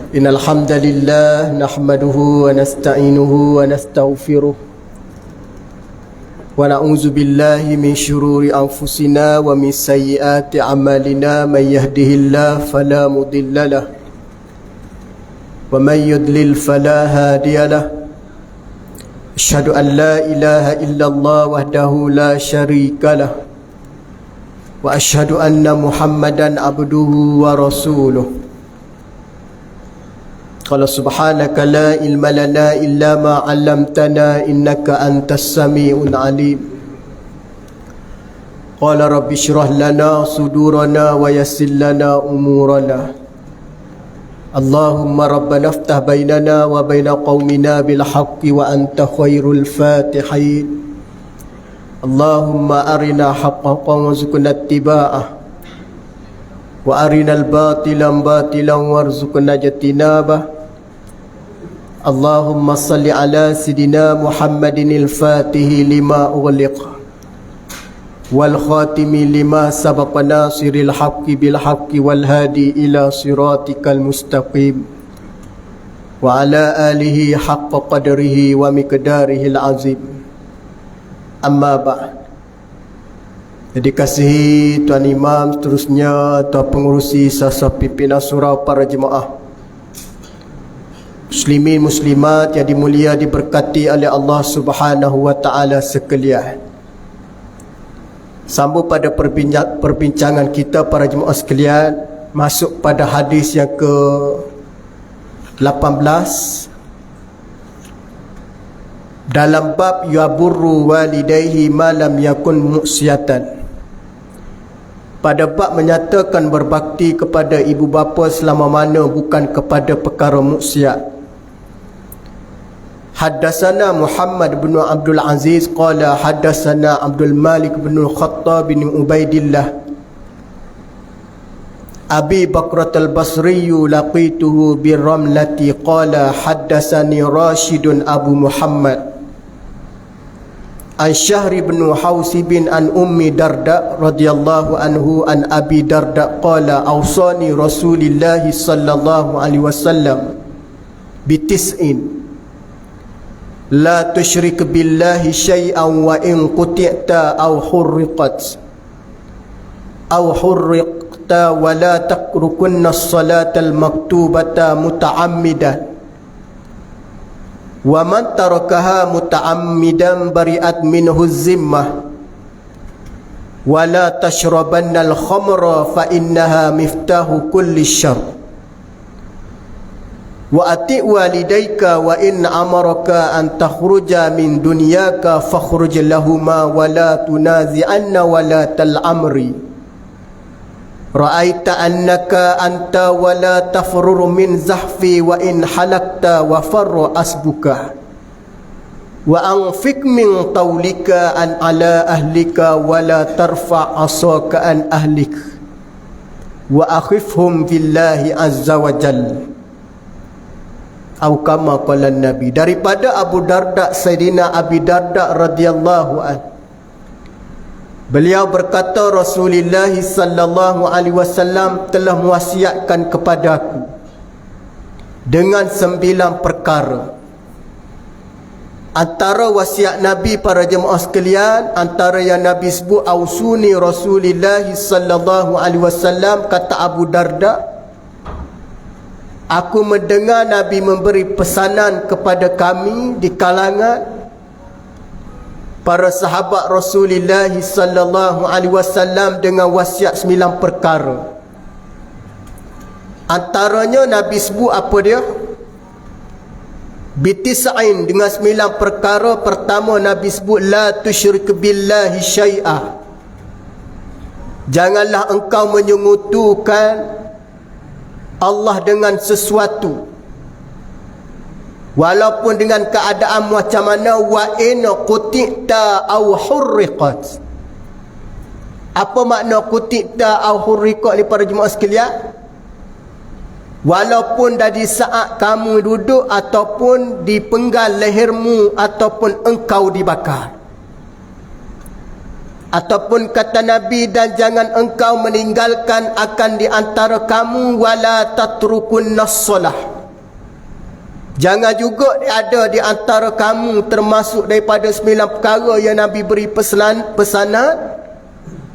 إن الحمد لله نحمده ونستعينه ونستغفره ونعوذ بالله من شرور أنفسنا ومن سيئات أعمالنا من يهده الله فلا مضل له ومن يضلل فلا هادي له أشهد أن لا إله إلا الله وحده لا شريك له وأشهد أن محمدا عبده ورسوله قال سبحانك لا علم لنا إلا ما علمتنا إنك أنت السميع العليم قال رب اشرح لنا صدورنا ويسر لنا أمورنا اللهم ربنا افتح بيننا وبين قومنا بالحق وأنت خير الفاتحين اللهم أرنا حقا وارزقنا اتباعه وأرنا الباطل باطلا وارزقنا اجتنابه اللهم صل على سيدنا محمد الفاتح لما أغلق والخاتم لما سبق ناصر الحق بالحق والهادي إلى صراطك المستقيم وعلى آله حق قدره ومقداره العظيم أما بعد. Dikasihi Tuan Imam, seterusnya Tuan Pengurusi Sasa Pimpinan Surau, para jemaah muslimin muslimat yang dimulia diberkati oleh Allah Subhanahu wa taala sekalian. Sambung pada perbincangan kita para jemaah sekalian, masuk pada hadis yang ke-18 dalam bab yaburru walidayhi ma lam yakun mu'siyatan. Pada bab menyatakan berbakti kepada ibu bapa selama mana bukan kepada perkara muksiat. Haddatsana Muhammad bin Abdul Aziz qala haddatsana Abdul Malik bin Khattab bin Ubaidillah Abi Bakrat al-Basri laqituhu bi Ramlati qala haddatsani Rashidun Abu Muhammad an Syahr bin Haus bin an Ummi Darda radhiyallahu anhu an Abi Darda qala awsani Rasulullah sallallahu alaihi wasallam bitis'in la tusyrik billahi syai'an wa in quti'ta aw hurriqta wa la taqrukunna as-salata al-maktubata muta'ammidan wa man tarakaha muta'ammidan bari'at minhu az-zimmah wa la tashrabanna al-khamra fa innaha miftahu kulli syarr wa ati' walidayka wa in amaraka an takhruja min dunyaka fakhruj lahuma wa la tunazi'anna wa la tal'amri ra'aita annaka anta wa la tafruru min zahfi wa in halakta wa farra asbuka wa anfik min tawlika an ala ahlika wa la tarfa' asaka an ahlik wa akhifhum billahi azza wa jalla atau kama qala Nabi. Daripada Abu Darda, Sayyidina Abi Darda radhiyallahu an, beliau berkata Rasulullah sallallahu alaihi wasallam telah mewasiatkan kepadaku dengan 9 perkara. Antara wasiat Nabi para jemaah sekalian, antara yang Nabi sebut ausuni Rasulullah sallallahu alaihi wasallam, kata Abu Darda, aku mendengar Nabi memberi pesanan kepada kami di kalangan para sahabat Rasulullah sallallahu alaihi wasallam dengan wasiat 9 perkara. Antaranya Nabi sebut apa dia? Bitis'ain, dengan 9 perkara. Pertama Nabi sebut la tusyrik billahi syai'a. Janganlah engkau menyekutukan Allah dengan sesuatu, walaupun dengan keadaan macam mana. Wa in quti'ta aw hurriqat. Apa makna quti'ta aw hurriqat ni para jemaah sekalian? Walaupun dari saat kamu duduk ataupun dipenggal lehermu ataupun engkau dibakar. Ataupun kata Nabi, dan jangan engkau meninggalkan akan di antara kamu wala tatrukun nas-salah, Jangan juga ada di antara kamu termasuk daripada 9 perkara yang Nabi beri pesanan,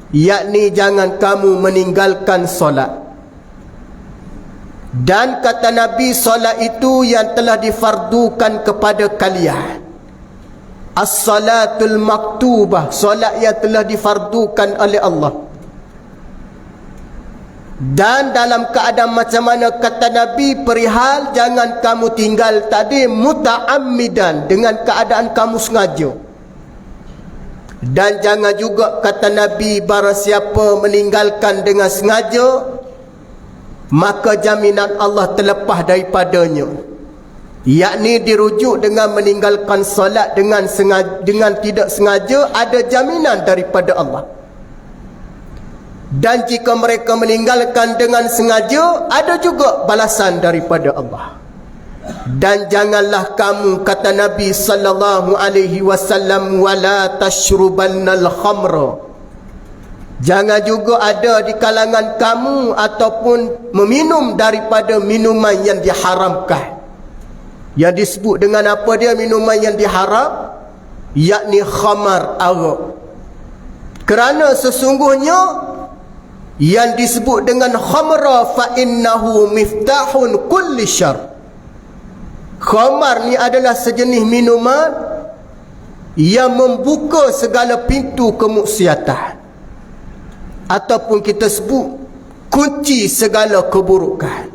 yakni jangan kamu meninggalkan solat. Dan kata Nabi, solat itu yang telah difardukan kepada kalian. As-salatul maktubah, solat yang telah difardukan oleh Allah. Dan dalam keadaan macam mana, kata Nabi, perihal jangan kamu tinggal tadi muta'ammidan, dengan keadaan kamu sengaja. Dan jangan juga, kata Nabi, barang siapa meninggalkan dengan sengaja, maka jaminan Allah terlepas daripadanya, yakni dirujuk dengan meninggalkan solat dengan tidak sengaja, ada jaminan daripada Allah. Dan jika mereka meninggalkan dengan sengaja, ada juga balasan daripada Allah. Dan janganlah kamu, kata Nabi sallallahu alaihi wasallam, wala tashrubannal khamra, jangan juga ada di kalangan kamu ataupun meminum daripada minuman yang diharamkan. Yang disebut dengan apa dia minuman yang diharam? Yakni khamar, arak. Kerana sesungguhnya yang disebut dengan khamra fa innahu miftahun kulli syarr. Khamar ni adalah sejenis minuman yang membuka segala pintu kemaksiatan, ataupun kita sebut kunci segala keburukan.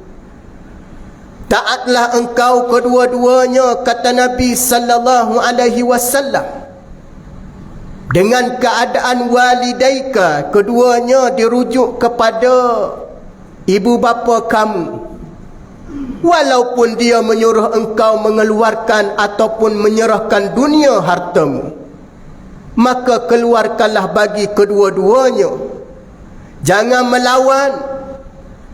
Taatlah engkau kedua-duanya, kata Nabi sallallahu alaihi wasallam, dengan keadaan walidaika, keduanya dirujuk kepada ibu bapa kamu, walaupun dia menyuruh engkau mengeluarkan ataupun menyerahkan dunia hartamu, maka keluarkanlah bagi kedua-duanya. Jangan melawan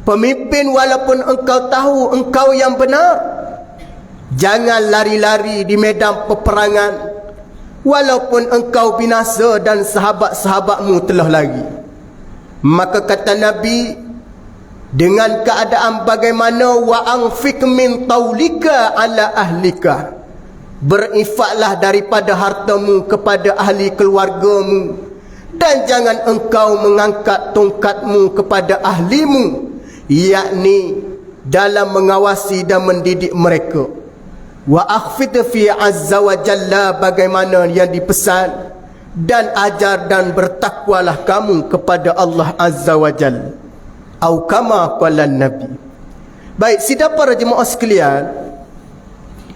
pemimpin walaupun engkau tahu engkau yang benar. Jangan lari-lari di medan peperangan walaupun engkau binasa dan sahabat-sahabatmu telah lari. Maka kata Nabi, dengan keadaan bagaimana, wa anfiq min taulika ala ahlika, berinfaklah daripada hartamu kepada ahli keluargamu, dan jangan engkau mengangkat tongkatmu kepada ahlimu, yakni dalam mengawasi dan mendidik mereka. Wa akhfid fi azza wa jalla, bagaimana yang dipesan, dan ajar dan bertakwalah kamu kepada Allah azza wa jalla, atau kama qala Nabi. Baik, sidang para jemaah sekalian,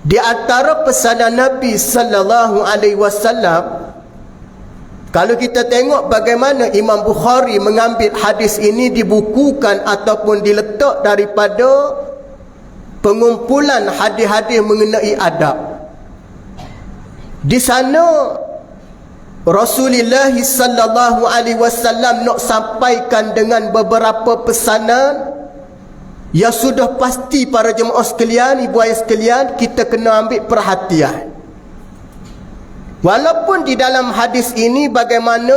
di antara pesanan Nabi sallallahu alaihi wasallam, kalau kita tengok bagaimana Imam Bukhari mengambil hadis ini, dibukukan ataupun diletak daripada pengumpulan hadis-hadis mengenai adab. Di sana Rasulullah sallallahu alaihi wasallam nak sampaikan dengan beberapa pesanan yang sudah pasti para jemaah sekalian, ibu ayah sekalian, kita kena ambil perhatian. Walaupun di dalam hadis ini bagaimana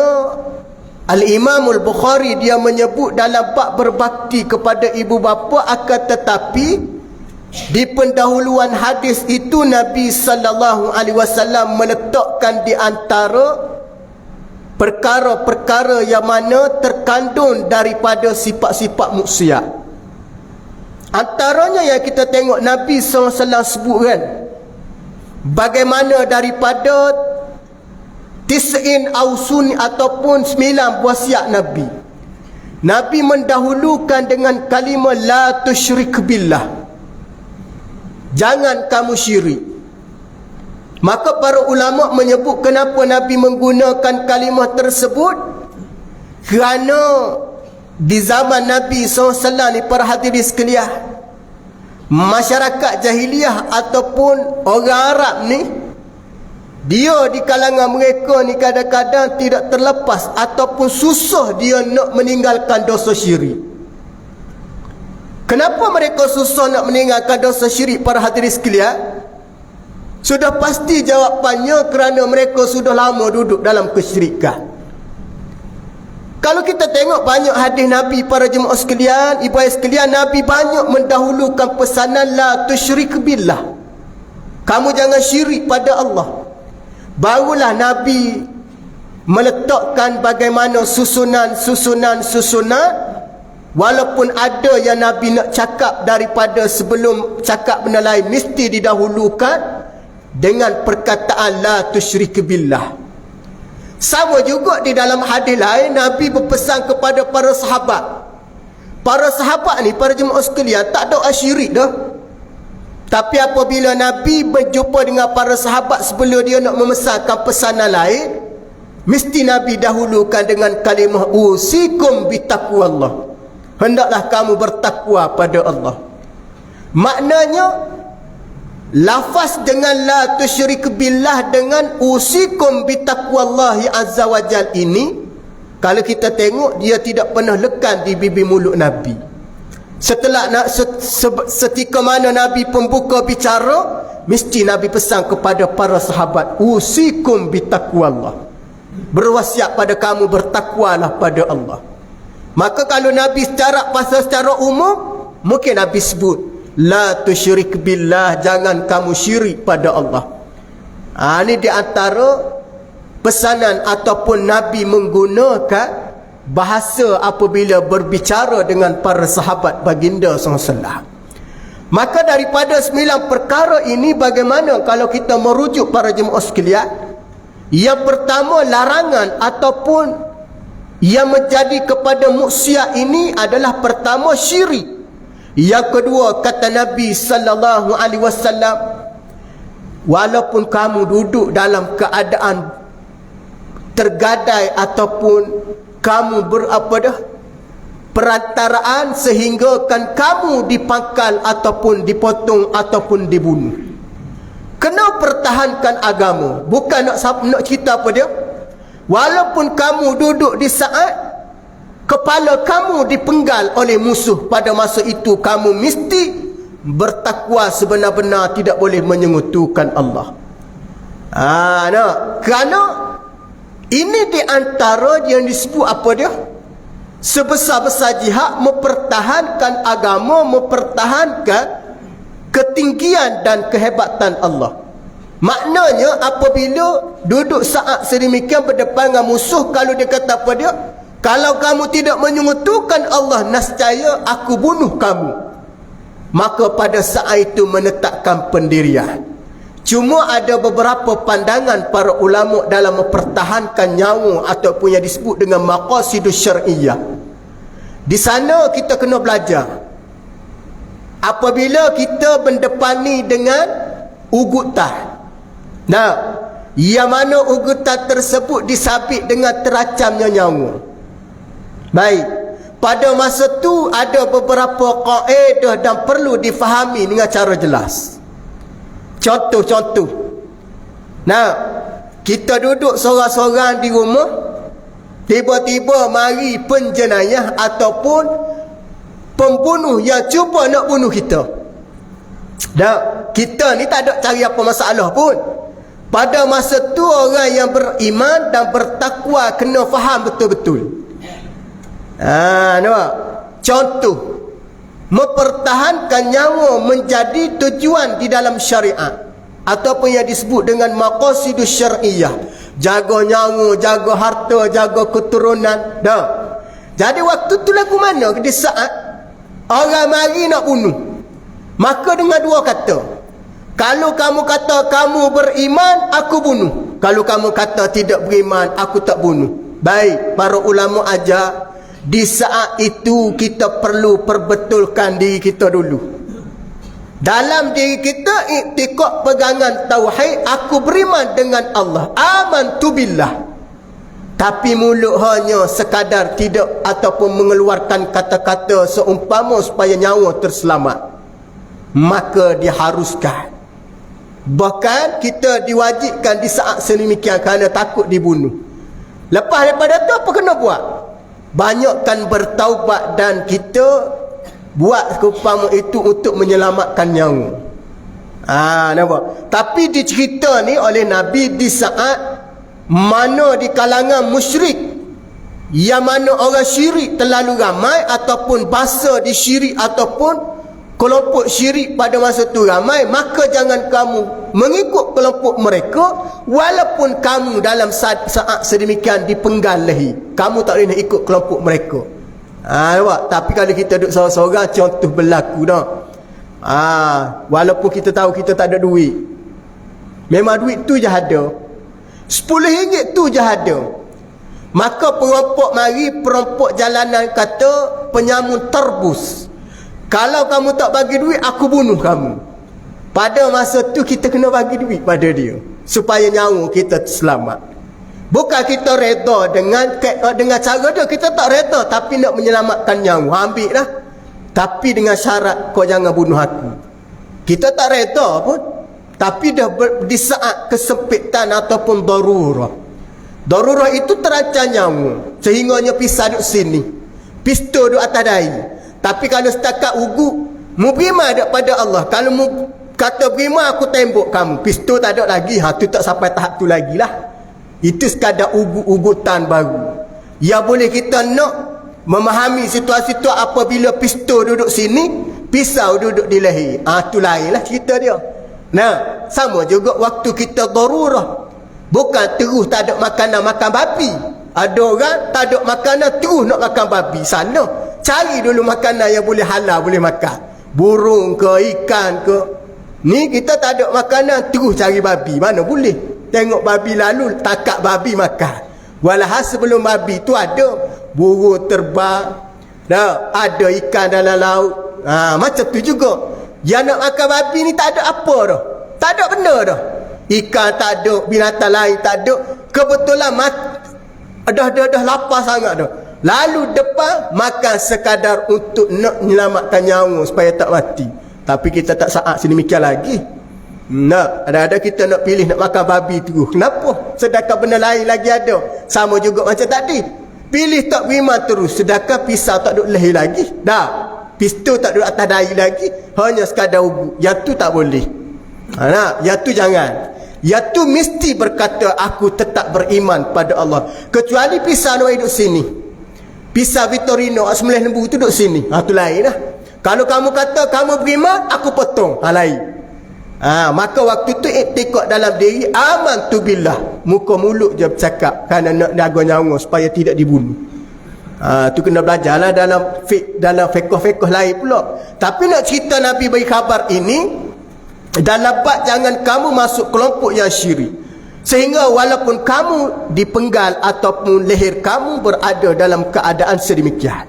Al-Imam Al-Bukhari dia menyebut dalam bab berbakti kepada ibu bapa, akan tetapi di pendahuluan hadis itu Nabi sallallahu alaihi wasallam meletakkan di antara perkara-perkara yang mana terkandung daripada sifat-sifat maksiat. Antaranya yang kita tengok Nabi SAW sebutkan bagaimana daripada tis'in ausun ataupun 9 wasiat Nabi. Nabi mendahulukan dengan kalimah la tusyrik billah, jangan kamu syirik. Maka para ulama menyebut kenapa Nabi menggunakan kalimah tersebut, kerana di zaman Nabi SAW ni, para hadirin sekalian, masyarakat jahiliah ataupun orang Arab ni, dia di kalangan mereka ni kadang-kadang tidak terlepas ataupun susah dia nak meninggalkan dosa syirik. Kenapa mereka susah nak meninggalkan dosa syirik, para hadirin sekalian? Sudah pasti jawapannya kerana mereka sudah lama duduk dalam kesyirikan. Kalau kita tengok banyak hadis Nabi, para jemaah sekalian, ibu ayah sekalian, Nabi banyak mendahulukan pesanan la tusyrik billah, Kamu jangan syirik pada Allah. Barulah Nabi meletakkan bagaimana susunan. Walaupun ada yang Nabi nak cakap daripada sebelum cakap benda lain, mesti didahulukan dengan perkataan la tusyrik billah. Sama juga di dalam hadis lain, Nabi berpesan kepada para sahabat. Para sahabat ni, para jemaah sekalian, tak ada syirik dah. Tapi apabila Nabi berjumpa dengan para sahabat sebelum dia nak memesankan pesanan lain, mesti Nabi dahulukan dengan kalimah usikum bitaqwallah. Hendaklah kamu bertakwa pada Allah. Maknanya, lafaz dengan la tusyrik billah dengan usikum bitaqwallahi azza wa jal ini, kalau kita tengok, dia tidak pernah lekan di bibir mulut Nabi. Setika mana Nabi pembuka bicara, mesti Nabi pesan kepada para sahabat, usikum bitaqwallah. Berwasiat pada kamu, bertakwalah pada Allah. Maka kalau Nabi secara umum, mungkin Nabi sebut la tusyrik billah, jangan kamu syirik pada Allah. Ini di antara pesanan ataupun Nabi menggunakan bahasa apabila berbicara dengan para sahabat baginda SAW. Maka daripada 9 perkara ini, bagaimana kalau kita merujuk para jemaah sekalian? Yang pertama, larangan ataupun yang menjadi kepada maksiat ini adalah pertama syirik. Yang kedua, kata Nabi sallallahu alaihi wasallam, walaupun kamu duduk dalam keadaan tergadai ataupun kamu perantaraan sehingga kan kamu dipangkal ataupun dipotong ataupun dibunuh, kena pertahankan agama. Bukan nak cerita apa dia. Walaupun kamu duduk di saat kepala kamu dipenggal oleh musuh, pada masa itu kamu mesti bertakwa sebenar-benar, tidak boleh menyengutukan Allah. Kerana ini di antara yang disebut apa dia? Sebesar-besar jihad, mempertahankan agama, mempertahankan ketinggian dan kehebatan Allah. Maknanya apabila duduk saat sedemikian berdepan dengan musuh, kalau dia kata apa dia? Kalau kamu tidak menyekutukan Allah, nescaya aku bunuh kamu. Maka pada saat itu menetapkan pendirian. Cuma ada beberapa pandangan para ulama dalam mempertahankan nyawa ataupun yang disebut dengan maqasidus syar'iyyah. Di sana kita kena belajar. Apabila kita berdepani dengan ugutan, yang mana ugutan tersebut disabit dengan teracamnya nyawa. Baik, pada masa tu ada beberapa kaedah dan perlu difahami dengan cara jelas. Contoh-contoh. Kita duduk seorang-seorang di rumah, tiba-tiba mari penjenayah ataupun pembunuh yang cuba nak bunuh kita. Kita ni tak ada cari apa masalah pun. Pada masa tu orang yang beriman dan bertakwa kena faham betul-betul. Nampak? Contoh, mempertahankan nyawa menjadi tujuan di dalam syariat ataupun yang disebut dengan maqasidus syar'iyyah. Jaga nyawa, jaga harta, jaga keturunan. Jadi waktu tu lagu mana? Di saat orang mari nak bunuh, maka dengan dua kata. Kalau kamu kata kamu beriman, aku bunuh. Kalau kamu kata tidak beriman, aku tak bunuh. Baik, para ulama ajar, di saat itu kita perlu perbetulkan diri kita dulu. Dalam diri kita iktikad pegangan tauhid, aku beriman dengan Allah, amantu billah. Tapi mulut hanya sekadar tidak ataupun mengeluarkan kata-kata seumpama supaya nyawa terselamat, maka diharuskan. Bahkan kita diwajibkan di saat sedemikian kerana takut dibunuh. Lepas daripada tu apa kena buat? Banyakkan bertaubat dan kita buat keumpama itu untuk menyelamatkan nyawa. Nampak? Tapi dicerita ni oleh Nabi di saat mana di kalangan musyrik, yang mana orang syirik terlalu ramai ataupun bahasa di syirik ataupun kelompok syirik pada masa tu ramai, maka jangan kamu mengikut kelompok mereka, walaupun kamu dalam saat sedemikian dipenggal lehi, kamu tak boleh nak ikut kelompok mereka. Nampak? Tapi kalau kita duduk seorang-seorang, contoh berlaku dah. Walaupun kita tahu kita tak ada duit, memang duit tu je ada, RM10 tu je ada, maka perampok jalanan kata penyamun terbus, kalau kamu tak bagi duit, aku bunuh kamu. Pada masa tu kita kena bagi duit pada dia supaya nyawa kita selamat. Bukan kita reda dengan cara dia, kita tak reda tapi nak menyelamatkan nyawa, ambil lah. Tapi dengan syarat kau jangan bunuh aku. Kita tak reda pun, tapi dah di saat kesempitan ataupun darurah. Darurah itu terancam nyawa, sehingganya pisah duduk sini, pistol duduk atas dahi. Tapi kalau setakat ugu, mu beriman daripada Allah. Kalau mu kata beriman, aku tembok kamu, pistol tak ada lagi, tu tak sampai tahap tu lagi lah. Itu sekadar ugutan baru. Ya boleh kita nak memahami situasi tu apabila pistol duduk sini, pisau duduk di leher. Tu lain lah cerita dia. Nah, sama juga waktu kita darurah. Bukan terus tak ada makanan, makan babi. Ada orang tak ada makanan, terus nak makan babi. Sana cari dulu makanan yang boleh halal, boleh makan. Burung ke, ikan ke. Ni kita tak ada makanan, terus cari babi. Mana boleh? Tengok babi lalu, takak babi makan. Walhasil sebelum babi tu ada burung terbang, ada ikan dalam laut. Macam tu juga. Yang nak makan babi ni tak ada apa dah. Tak ada benda dah. Ikan tak ada, binatang lain tak ada. Kebetulan dah lapar sangat dah. Lalu depan makan sekadar untuk nak menyelamatkan nyawa supaya tak mati. Tapi kita tak saat sedemikian lagi. Ada kita nak pilih nak makan babi tu. Kenapa? Sedangkan benda lain lagi ada. Sama juga macam tadi. Pilih tak beriman terus, sedangkan pisau tak duduk leher lagi. Pistol tak duduk atas dahi lagi, hanya sekadar ubu. Yang tu tak boleh. Yang tu jangan. Yang tu mesti berkata aku tetap beriman pada Allah. Kecuali pisau nak duduk sini, pisau Vitorino 9 lembu tu duduk sini, tu lain lah. Kalau kamu kata kamu beriman, aku potong, lain. Maka waktu tu iktikad dalam diri, aman tu billah, muka mulut je bercakap kerana nak jaga nyawa supaya tidak dibunuh. Tu kena belajarlah dalam fiqh lain pula. Tapi nak cerita Nabi bagi khabar ini dalam bab jangan kamu masuk kelompok yang syirik, sehingga walaupun kamu dipenggal ataupun leher kamu berada dalam keadaan sedemikian,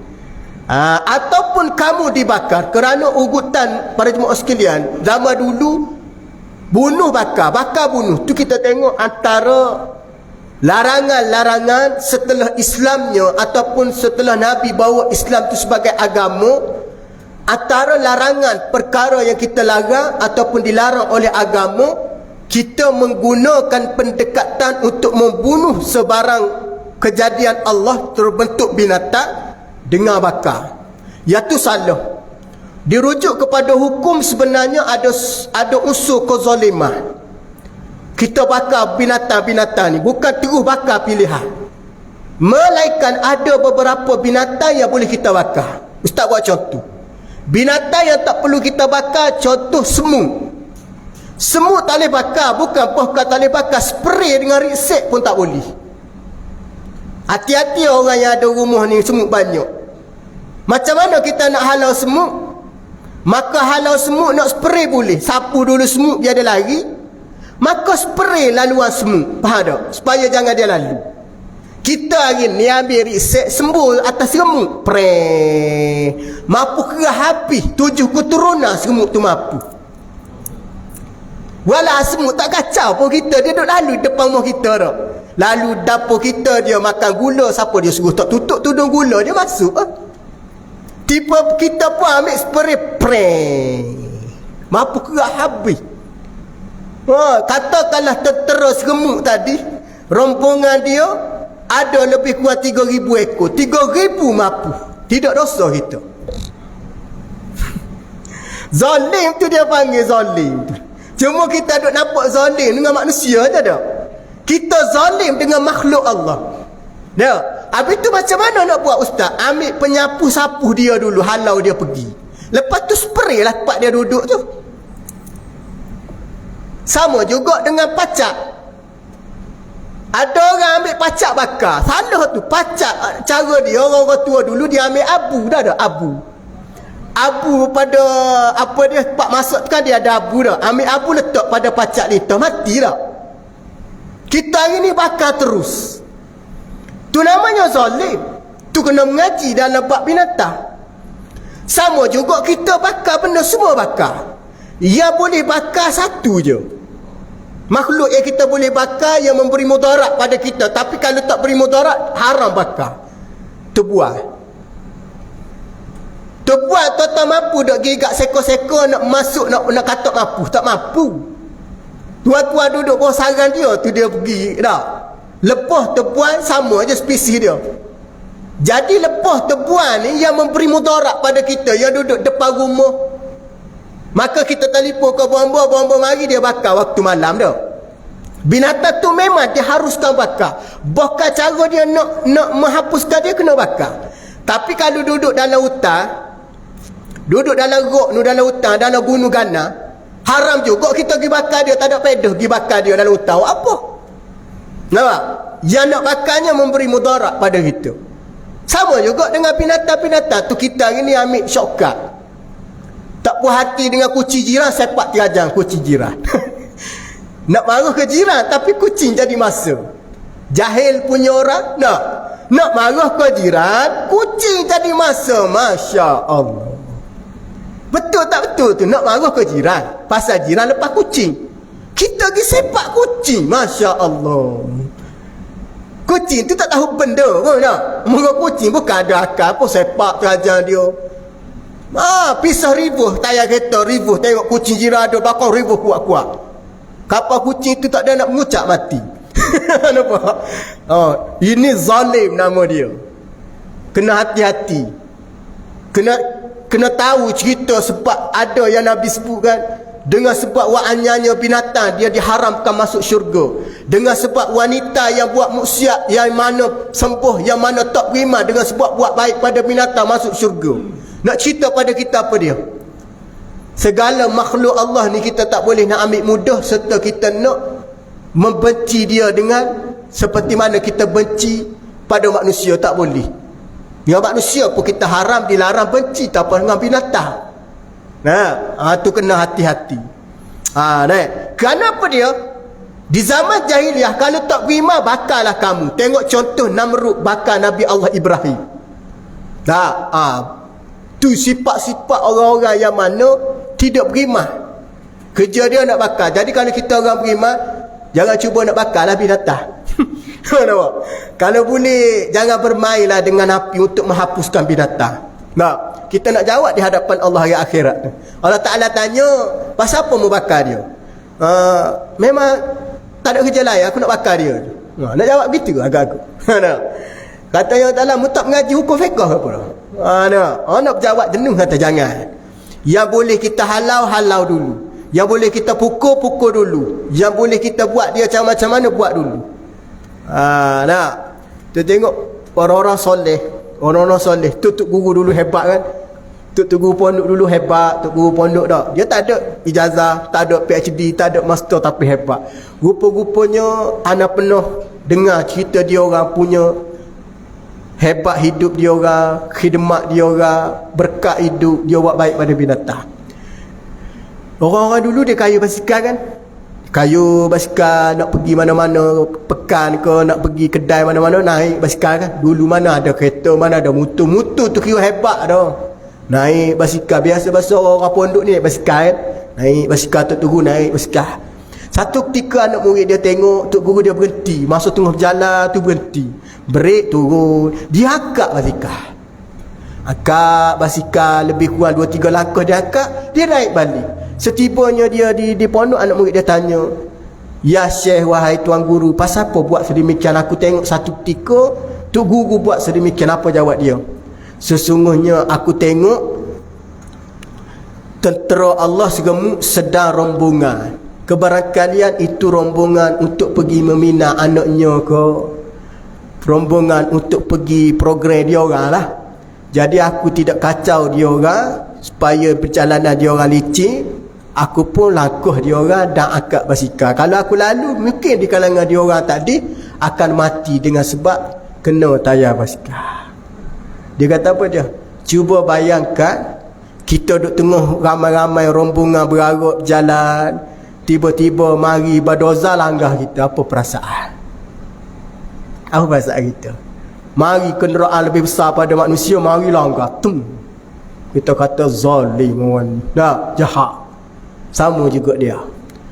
ataupun kamu dibakar kerana ugutan. Para jemaah sekalian, zaman dulu bunuh bakar bunuh tu kita tengok antara larangan-larangan setelah Islamnya ataupun setelah Nabi bawa Islam tu sebagai agama. Antara larangan perkara yang kita larang ataupun dilarang oleh agama, kita menggunakan pendekatan untuk membunuh sebarang kejadian Allah terbentuk binatang dengan bakar. Iaitu salah. Dirujuk kepada hukum sebenarnya ada unsur kezalimah. Kita bakar binatang-binatang ni bukan terus bakar pilihan, melainkan ada beberapa binatang yang boleh kita bakar. Ustaz buat contoh. Binatang yang tak perlu kita bakar, contoh semut. Semut tak boleh bakar, bukan tak boleh bakar, spray dengan riksek pun tak boleh. Hati-hati orang yang ada rumah ni semut banyak. Macam mana kita nak halau semut? Maka halau semut nak spray boleh. Sapu dulu semut biar dia lari, maka spray laluan semut, faham tak? Supaya jangan dia lalu. Kita hari ni ambil riksek sembul atas semut, mampu kerah habis 7 keturunan semut tu mampu. Walau semut tak kacau pun kita, dia duduk lalu depan rumah kita dah. Lalu dapur kita dia makan gula, siapa dia suruh tak tutup tudung gula, dia masuk. Tiba kita pun ambil spray, mampu kerah habis. Katakanlah tentera seremuk tadi, rombongan dia ada lebih kurang 3,000 ekor. 3,000 mampu. Tidak dosa kita. Zalim tu dia panggil zalim tu. Cuma kita duk nampak zalim dengan manusia je dah. Kita zalim dengan makhluk Allah. Habis tu macam mana nak buat ustaz? Ambil penyapu sapu dia dulu, halau dia pergi. Lepas tu spray lah tempat dia duduk tu. Sama juga dengan pacak. Ada orang ambil pacak bakar. Salah tu. Pacak, cara dia, orang tua dulu dia ambil abu. Dah ada abu. Abu pada, apa dia, pak masuk tu kan dia ada abu dah. Ambil abu letak pada pacak litar. Mati dah. Kita hari ni bakar terus. Tu namanya zalim. Tu kena mengaji dalam bab binatang. Sama juga kita bakar benda, semua bakar. Yang boleh bakar satu je. Makhluk yang kita boleh bakar yang memberi mudarat pada kita. Tapi kalau tak beri mudarat, haram bakar. Terbuai. Terbuai tu tak mampu nak gigak seko-seko, nak masuk, nak katak mampu. Tak mampu. Tuan-tuan duduk bawah sarang dia, tu dia pergi dah. Lepas terbuai sama je spesies dia. Jadi lepas terbuai ni yang memberi mudarat pada kita, yang duduk depan rumah, maka kita telefon ke buang-buang mari dia bakar waktu malam dah. Binatang tu memang dia haruskan bakar. Bahkan cara dia nak menghapuskan dia kena bakar. Tapi kalau duduk dalam hutan, duduk dalam rok, dalam hutan, dalam gunung gana, haram juga kita pergi bakar dia. Tak ada faedah pergi bakar dia dalam hutan. Apa? Nampak? Yang nak bakarnya memberi mudarat pada kita. Sama juga dengan binatang-binatang tu. Kita hari ni ambil shortcut. Tak puas hati dengan kucing jiran, sepak terajang kucing jiran. Nak marah ke jiran, tapi kucing jadi masa. Jahil punya orang, nak marah ke jiran, kucing jadi masa. Masya Allah. Betul tak betul tu? Nak marah ke jiran, pasal jiran lepas kucing. Kita pergi sepak kucing. Masya Allah. Kucing tu tak tahu benda pun nak. Marah kucing bukan ada akal apa, sepak terajang dia. Pisah ribuh tayar kereta, ribuh tengok kucing jiran ada bakar ribuh kuat-kuat. Kapal kucing tu tak ada nak mengucap mati. Nampak? Ini zalim nama dia. Kena hati-hati. Kena tahu cerita sebab ada yang Nabi sebutkan. Dengan sebab wa'anyanya binatang dia diharamkan masuk syurga. Dengan sebab wanita yang buat maksiat, yang mana sembuh, yang mana tak beriman, dengan sebab buat baik pada binatang masuk syurga. Nak cerita pada kita apa dia? Segala makhluk Allah ni kita tak boleh nak ambil mudah, serta kita nak membenci dia dengan seperti mana kita benci pada manusia. Tak boleh. Dengan manusia pun kita haram, dilarang benci, tak apa dengan binatang. Tu kena hati-hati. Kenapa dia? Di zaman jahiliah kalau tak beriman bakarlah kamu. Tengok contoh Namrud bakar Nabi Allah Ibrahim. Tu sifat-sifat orang-orang yang mana tidak beriman. Kerja dia nak bakar. Jadi kalau kita orang beriman, jangan cuba nak bakarlah binatang. Kalau boleh jangan bermainlah dengan api untuk menghapuskan binatang. Kita nak jawab di hadapan Allah hari akhirat. Allah Ta'ala tanya, pasal apa mau bakar dia? Memang tak ada kerja lain, aku nak bakar dia. Nak jawab gitu agak-agak. Katanya Allah Ta'ala, mu tak mengaji hukum fiqh ke apa? Nak jawab jenuh, kata jangan. Yang boleh kita halau dulu. Yang boleh kita pukul dulu. Yang boleh kita buat dia macam mana buat dulu. Kita tengok orang-orang soleh. Orang-orang soleh, tuk guru dulu hebat kan. Tuk guru pondok dulu hebat. Tuk guru pondok dah, dia tak ada ijazah, tak ada PhD, tak ada master, tapi hebat. Rupa-rupanya anak penuh dengar cerita dia orang punya hebat hidup dia orang, khidmat dia orang, berkat hidup dia buat baik pada binatang. Orang-orang dulu dia kayu basikal kan. Kayu basikal nak pergi mana-mana, pekan ke nak pergi kedai mana-mana, naik basikal kan. Dulu mana ada kereta, mana ada motor. Motor tu kira hebat dah. Naik basikal. Biasa-biasa orang pondok ni naik basikal kan. Naik basikal, tok guru naik basikal. Satu ketika anak murid dia tengok tok guru dia berhenti, masa tengah berjalan tu berhenti. Break, turun. Dia akak basikal. Akak basikal lebih kurang 2-3 langkah dia akak, dia naik balik. Setibanya dia di pondok, anak murid dia tanya, "Ya Syekh, wahai tuan guru, pasal apa buat sedemikian?" Aku tengok satu ketika tok guru buat sedemikian. Apa jawab dia? "Sesungguhnya aku tengok tentera Allah segemuk sedang rombongan. Kebarangkalian itu rombongan untuk pergi membina anaknya ke, rombongan untuk pergi program dia orang lah. Jadi aku tidak kacau dia orang supaya perjalanan dia orang licin. Aku pun langkah dia orang dan akad basikal. Kalau aku lalu, mungkin di kalangan dia orang tadi akan mati dengan sebab kena tayar basikal. Dia kata apa dia? Cuba bayangkan kita duduk tengah ramai-ramai rombongan berarut jalan, tiba-tiba mari badoza langgar kita. Apa perasaan? Apa perasaan kita? Mari kenderaan lebih besar pada manusia, mari langgar. Kita kata zalim orang. Dah, jahat. Sama juga dia.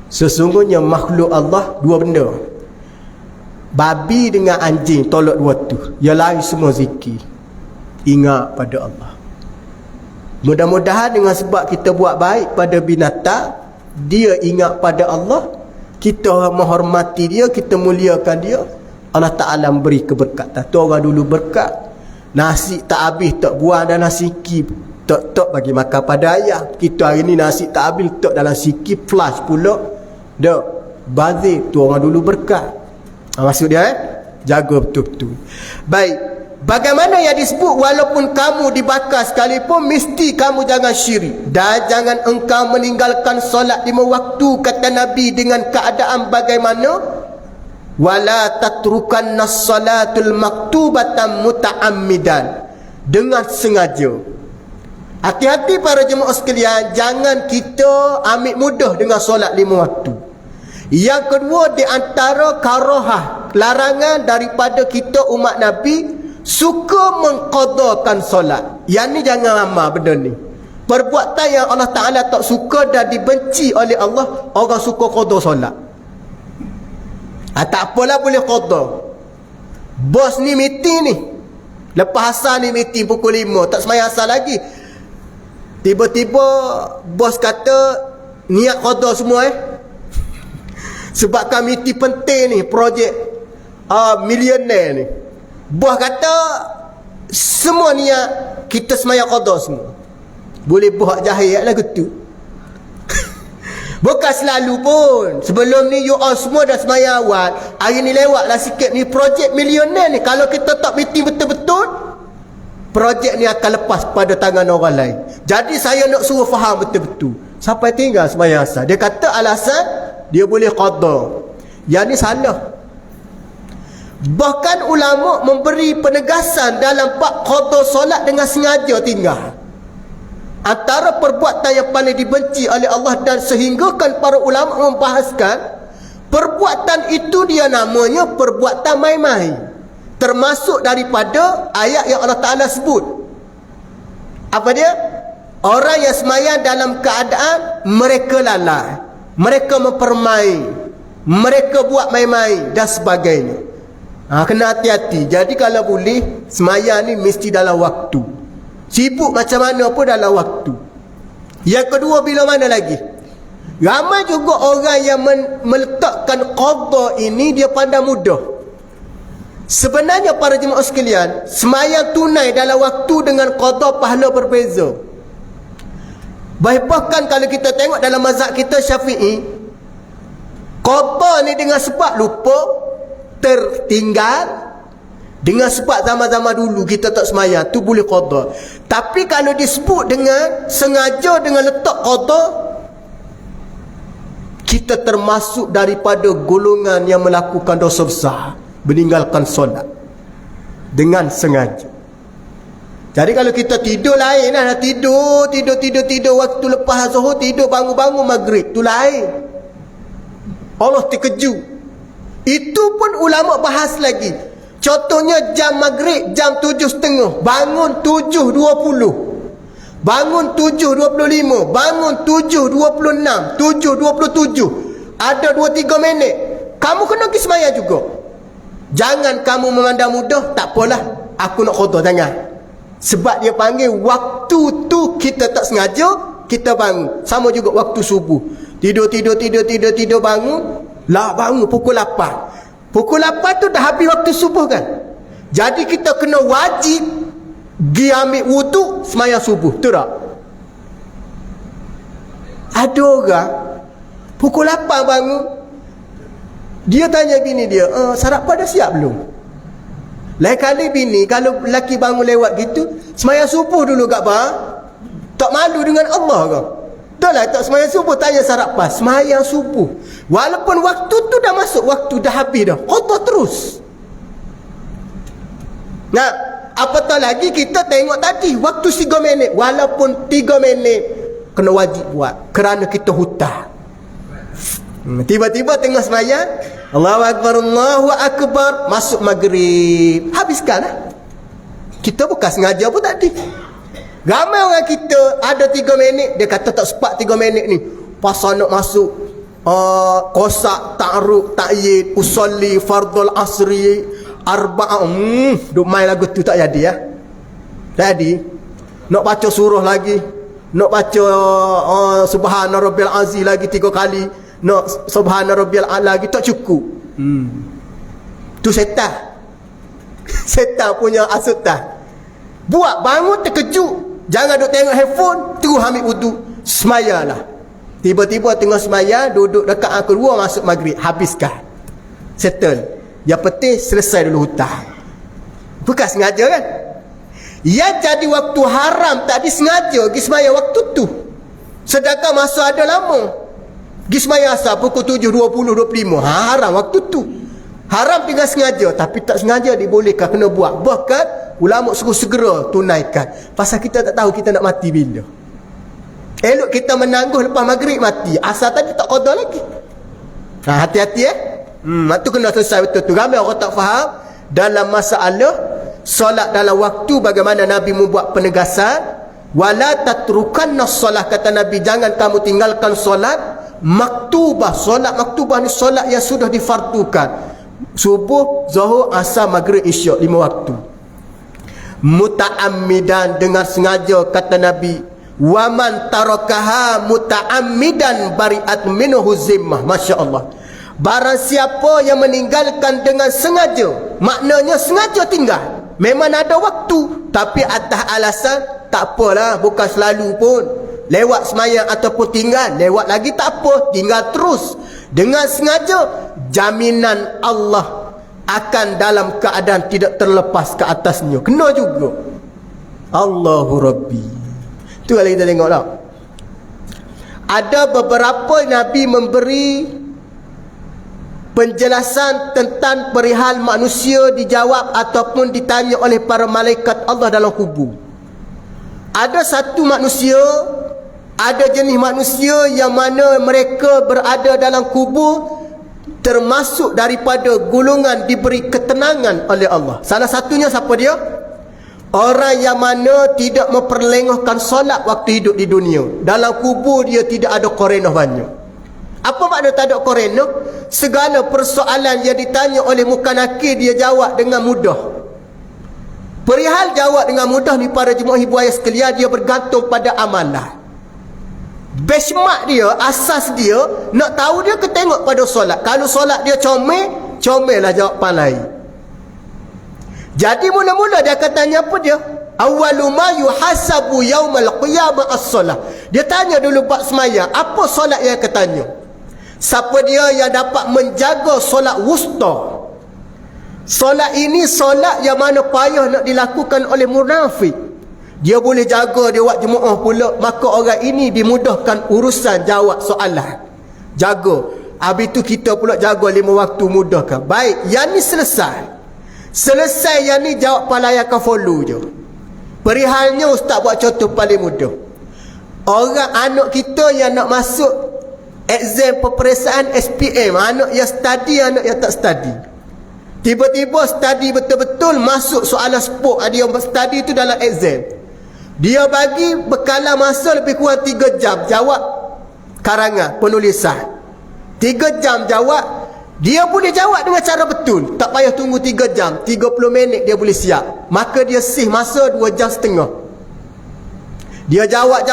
Sesungguhnya makhluk Allah dua benda. Babi dengan anjing tolak dua tu. Yang lain semua zikir. Ingat pada Allah. Mudah-mudahan dengan sebab kita buat baik pada binatang, dia ingat pada Allah, kita menghormati dia, kita muliakan dia, Allah Ta'ala beri keberkatan. Tu orang dulu berkat. Nasi tak habis tak buang dalam sikit, tak bagi makan pada ayam. Kita hari ni nasi tak habis tak dalam sikit, flash pula. Dak bazir. Tu orang dulu berkat. Maksud dia jaga betul-betul. Baik. Bagaimana yang disebut, walaupun kamu dibakar sekalipun, mesti kamu jangan syirik. Dan jangan engkau meninggalkan solat 5 waktu, kata Nabi, dengan keadaan bagaimana? Wala tatrukanna salatul maktubatan muta'ammidan. Dengan sengaja. Hati-hati para jemaah sekalian, jangan kita ambil mudah dengan solat 5 waktu. Yang kedua, di antara karahah, larangan daripada kita umat Nabi, suka mengqadakan solat. Yang ni jangan amal benda ni. Perbuatan yang Allah Ta'ala tak suka dan dibenci oleh Allah, orang suka qada solat. Tak apalah boleh qada. Bos ni meeting ni, lepas asal ni meeting pukul 5, tak semayang asal lagi. Tiba-tiba bos kata niat qada semua sebabkan meeting penting ni, projek millionaire ni. Bos kata semua niat kita semayang qada semua. Boleh buat jahil lah gitu. Bukan selalu pun. Sebelum ni you all semua dah semayang awal. Hari ni lewatlah sikit ni projek millionaire ni. Kalau kita tak meeting betul-betul, projek ni akan lepas pada tangan orang lain. Jadi saya nak suruh faham betul-betul. Sampai tinggal semayang asal. Dia kata alasan dia boleh qada. Yang ni salah. Bahkan ulama memberi penegasan dalam bab qada solat dengan sengaja tinggal. Antara perbuatan yang paling dibenci oleh Allah, dan sehinggakan para ulama membahaskan perbuatan itu dia namanya perbuatan main-main. Termasuk daripada ayat yang Allah Ta'ala sebut. Apa dia? Orang yang semayang dalam keadaan mereka lalai, mereka mempermain, mereka buat main-main dan sebagainya. Kena hati-hati. Jadi kalau boleh, semayang ni mesti dalam waktu. Sibuk macam mana pun dalam waktu. Yang kedua, bila mana lagi? Ramai juga orang yang meletakkan qada ini, dia pandang mudah. Sebenarnya para jemaah sekalian, semayang tunai dalam waktu dengan qada pahala berbeza. Bahkan kalau kita tengok dalam mazhab kita Syafi'i, qada ni dengan sebab lupa, tertinggal, dengan sebab zaman-zaman dulu kita tak semayang, tu boleh qada. Tapi kalau disebut dengan sengaja, dengan letak qada, kita termasuk daripada golongan yang melakukan dosa besar, meninggalkan solat dengan sengaja. Jadi kalau kita tidur lain lah, tidur waktu lepas zuhur, tidur bangun-bangun maghrib, tu lain. Allah terkejut. Itu pun ulama bahas lagi. Contohnya jam maghrib, jam 7.30, bangun 7.20, bangun 7.25, bangun 7.26, 7.27, ada 2-3 minit, kamu kena pergi semayang juga. Jangan kamu memandang mudah, tak apalah, aku nak qada, jangan. Sebab dia panggil waktu tu kita tak sengaja, kita bangun. Sama juga waktu subuh, tidur bangun, bangun pukul 8. Pukul 8 tu dah habis waktu subuh kan. Jadi kita kena wajib pergi ambil wuduk, semayang subuh. Betul tak? Ada orang pukul 8 bangun, dia tanya bini dia, sarapan dah siap belum? Lain kali bini, kalau lelaki bangun lewat gitu, semayang subuh dulu kat bang. Tak malu dengan Allah ke? Betul lah, tak semayang subuh tanya syarat pas. Semayang subuh. Walaupun waktu tu dah masuk, waktu dah habis dah. Qada terus. Nah, apatah lagi kita tengok tadi, waktu 3 minit. Walaupun 3 minit, kena wajib buat. Kerana kita hutang. Tiba-tiba tengah semayang, Allahu Akbar, Allahu Akbar, masuk maghrib. Habiskan lah. Kita bukan sengaja pun tadi. Ramai orang kita ada 3 minit, dia kata tak sempat 3 minit ni. Pasal nak masuk qosak, ta'aruk, ta'yid, usalli, fardul asri, arba'ah. Duk main lagu tu tak jadi ya. Jadi nak baca surah lagi, nak baca subhana rabbil azim lagi 3 kali, nak subhana rabbil a'la lagi tak cukup. Tu setan. Setan punya asutan. Buat bangun terkejut. Jangan duk tengok handphone, terus ambil wudu, semayalah. Tiba-tiba tengah semaya, duduk dekat angka 2 masuk maghrib, habiskan. Settle. Yang penting selesai dulu hutang. Bukan sengaja kan? Yang jadi waktu haram tak disengaja pergi semaya waktu tu. Sedangkan masa ada lama. Pergi semaya asal pukul 7.20-25. Haram waktu tu. Haram tinggal sengaja, tapi tak sengaja dibolehkan, kena buat. Bahkan ulama suruh segera tunaikan. Pasal kita tak tahu kita nak mati bila. Elok kita menangguh lepas maghrib mati. Asal tadi tak qada lagi. Hati-hati tu kena selesai betul tu. Ramai orang tak faham dalam masalah solat dalam waktu, bagaimana Nabi membuat penegasan. Wala tatrukanna solat, kata Nabi, jangan kamu tinggalkan solat maktubah. Solat maktubah ni solat yang sudah difardukan. Subuh, zuhur, asar, maghrib, isyak, 5 waktu. Muta'ammidan, dengan sengaja, kata Nabi. Waman tarakaha muta'ammidan bari'at minhu zimmah. Masya Allah. Barang siapa yang meninggalkan dengan sengaja, maknanya sengaja tinggal, memang ada waktu, tapi atas alasan tak apalah, bukan selalu pun, lewat semayang ataupun tinggal, lewat lagi tak apa, tinggal terus. Dengan sengaja, jaminan Allah akan dalam keadaan tidak terlepas ke atasnya. Kena juga. Allahu Rabbi. Itu kalau kita tengok tak. Ada beberapa Nabi memberi penjelasan tentang perihal manusia dijawab ataupun ditanya oleh para malaikat Allah dalam kubur. Ada satu manusia, ada jenis manusia yang mana mereka berada dalam kubur, termasuk daripada golongan diberi ketenangan oleh Allah. Salah satunya siapa dia? Orang yang mana tidak memperlengahkan solat waktu hidup di dunia. Dalam kubur dia tidak ada korenah banyak. Apa makna tak ada korenah? Segala persoalan yang ditanya oleh muka nakir dia jawab dengan mudah. Perihal jawab dengan mudah ni para jemaah ibu ayah sekalian, dia bergantung pada amalan. Benchmark dia, asas dia, nak tahu dia ketengok pada solat. Kalau solat dia comel, comel lah jawapan lain. Jadi mula-mula dia akan tanya apa dia? Awwalu ma yuhasabu yaumal qiyamah as-solah. Dia tanya dulu bab sembahyang, apa solat yang akan tanya? Siapa dia yang dapat menjaga solat wusta? Solat ini solat yang mana payah nak dilakukan oleh munafik. Dia boleh jaga, dia buat jemaah pula, maka orang ini dimudahkan urusan jawab soalan. Jaga. Habis tu kita pula jaga 5 waktu, mudahkan. Baik, yang ni selesai. Selesai yang ni jawab pelayakan follow je. Perihalnya ustaz buat contoh paling mudah. Orang anak kita yang nak masuk exam peperiksaan SPM, anak yang study, anak yang tak study. Tiba-tiba study betul-betul, masuk soalan sport, dia study tu dalam exam. Dia bagi bekalan masa lebih kurang 3 jam jawab karangan, penulisan. 3 jam jawab. Dia boleh jawab dengan cara betul. Tak payah tunggu 3 jam, 30 minit dia boleh siap. Maka dia sih masa 2 jam setengah. Dia jawab.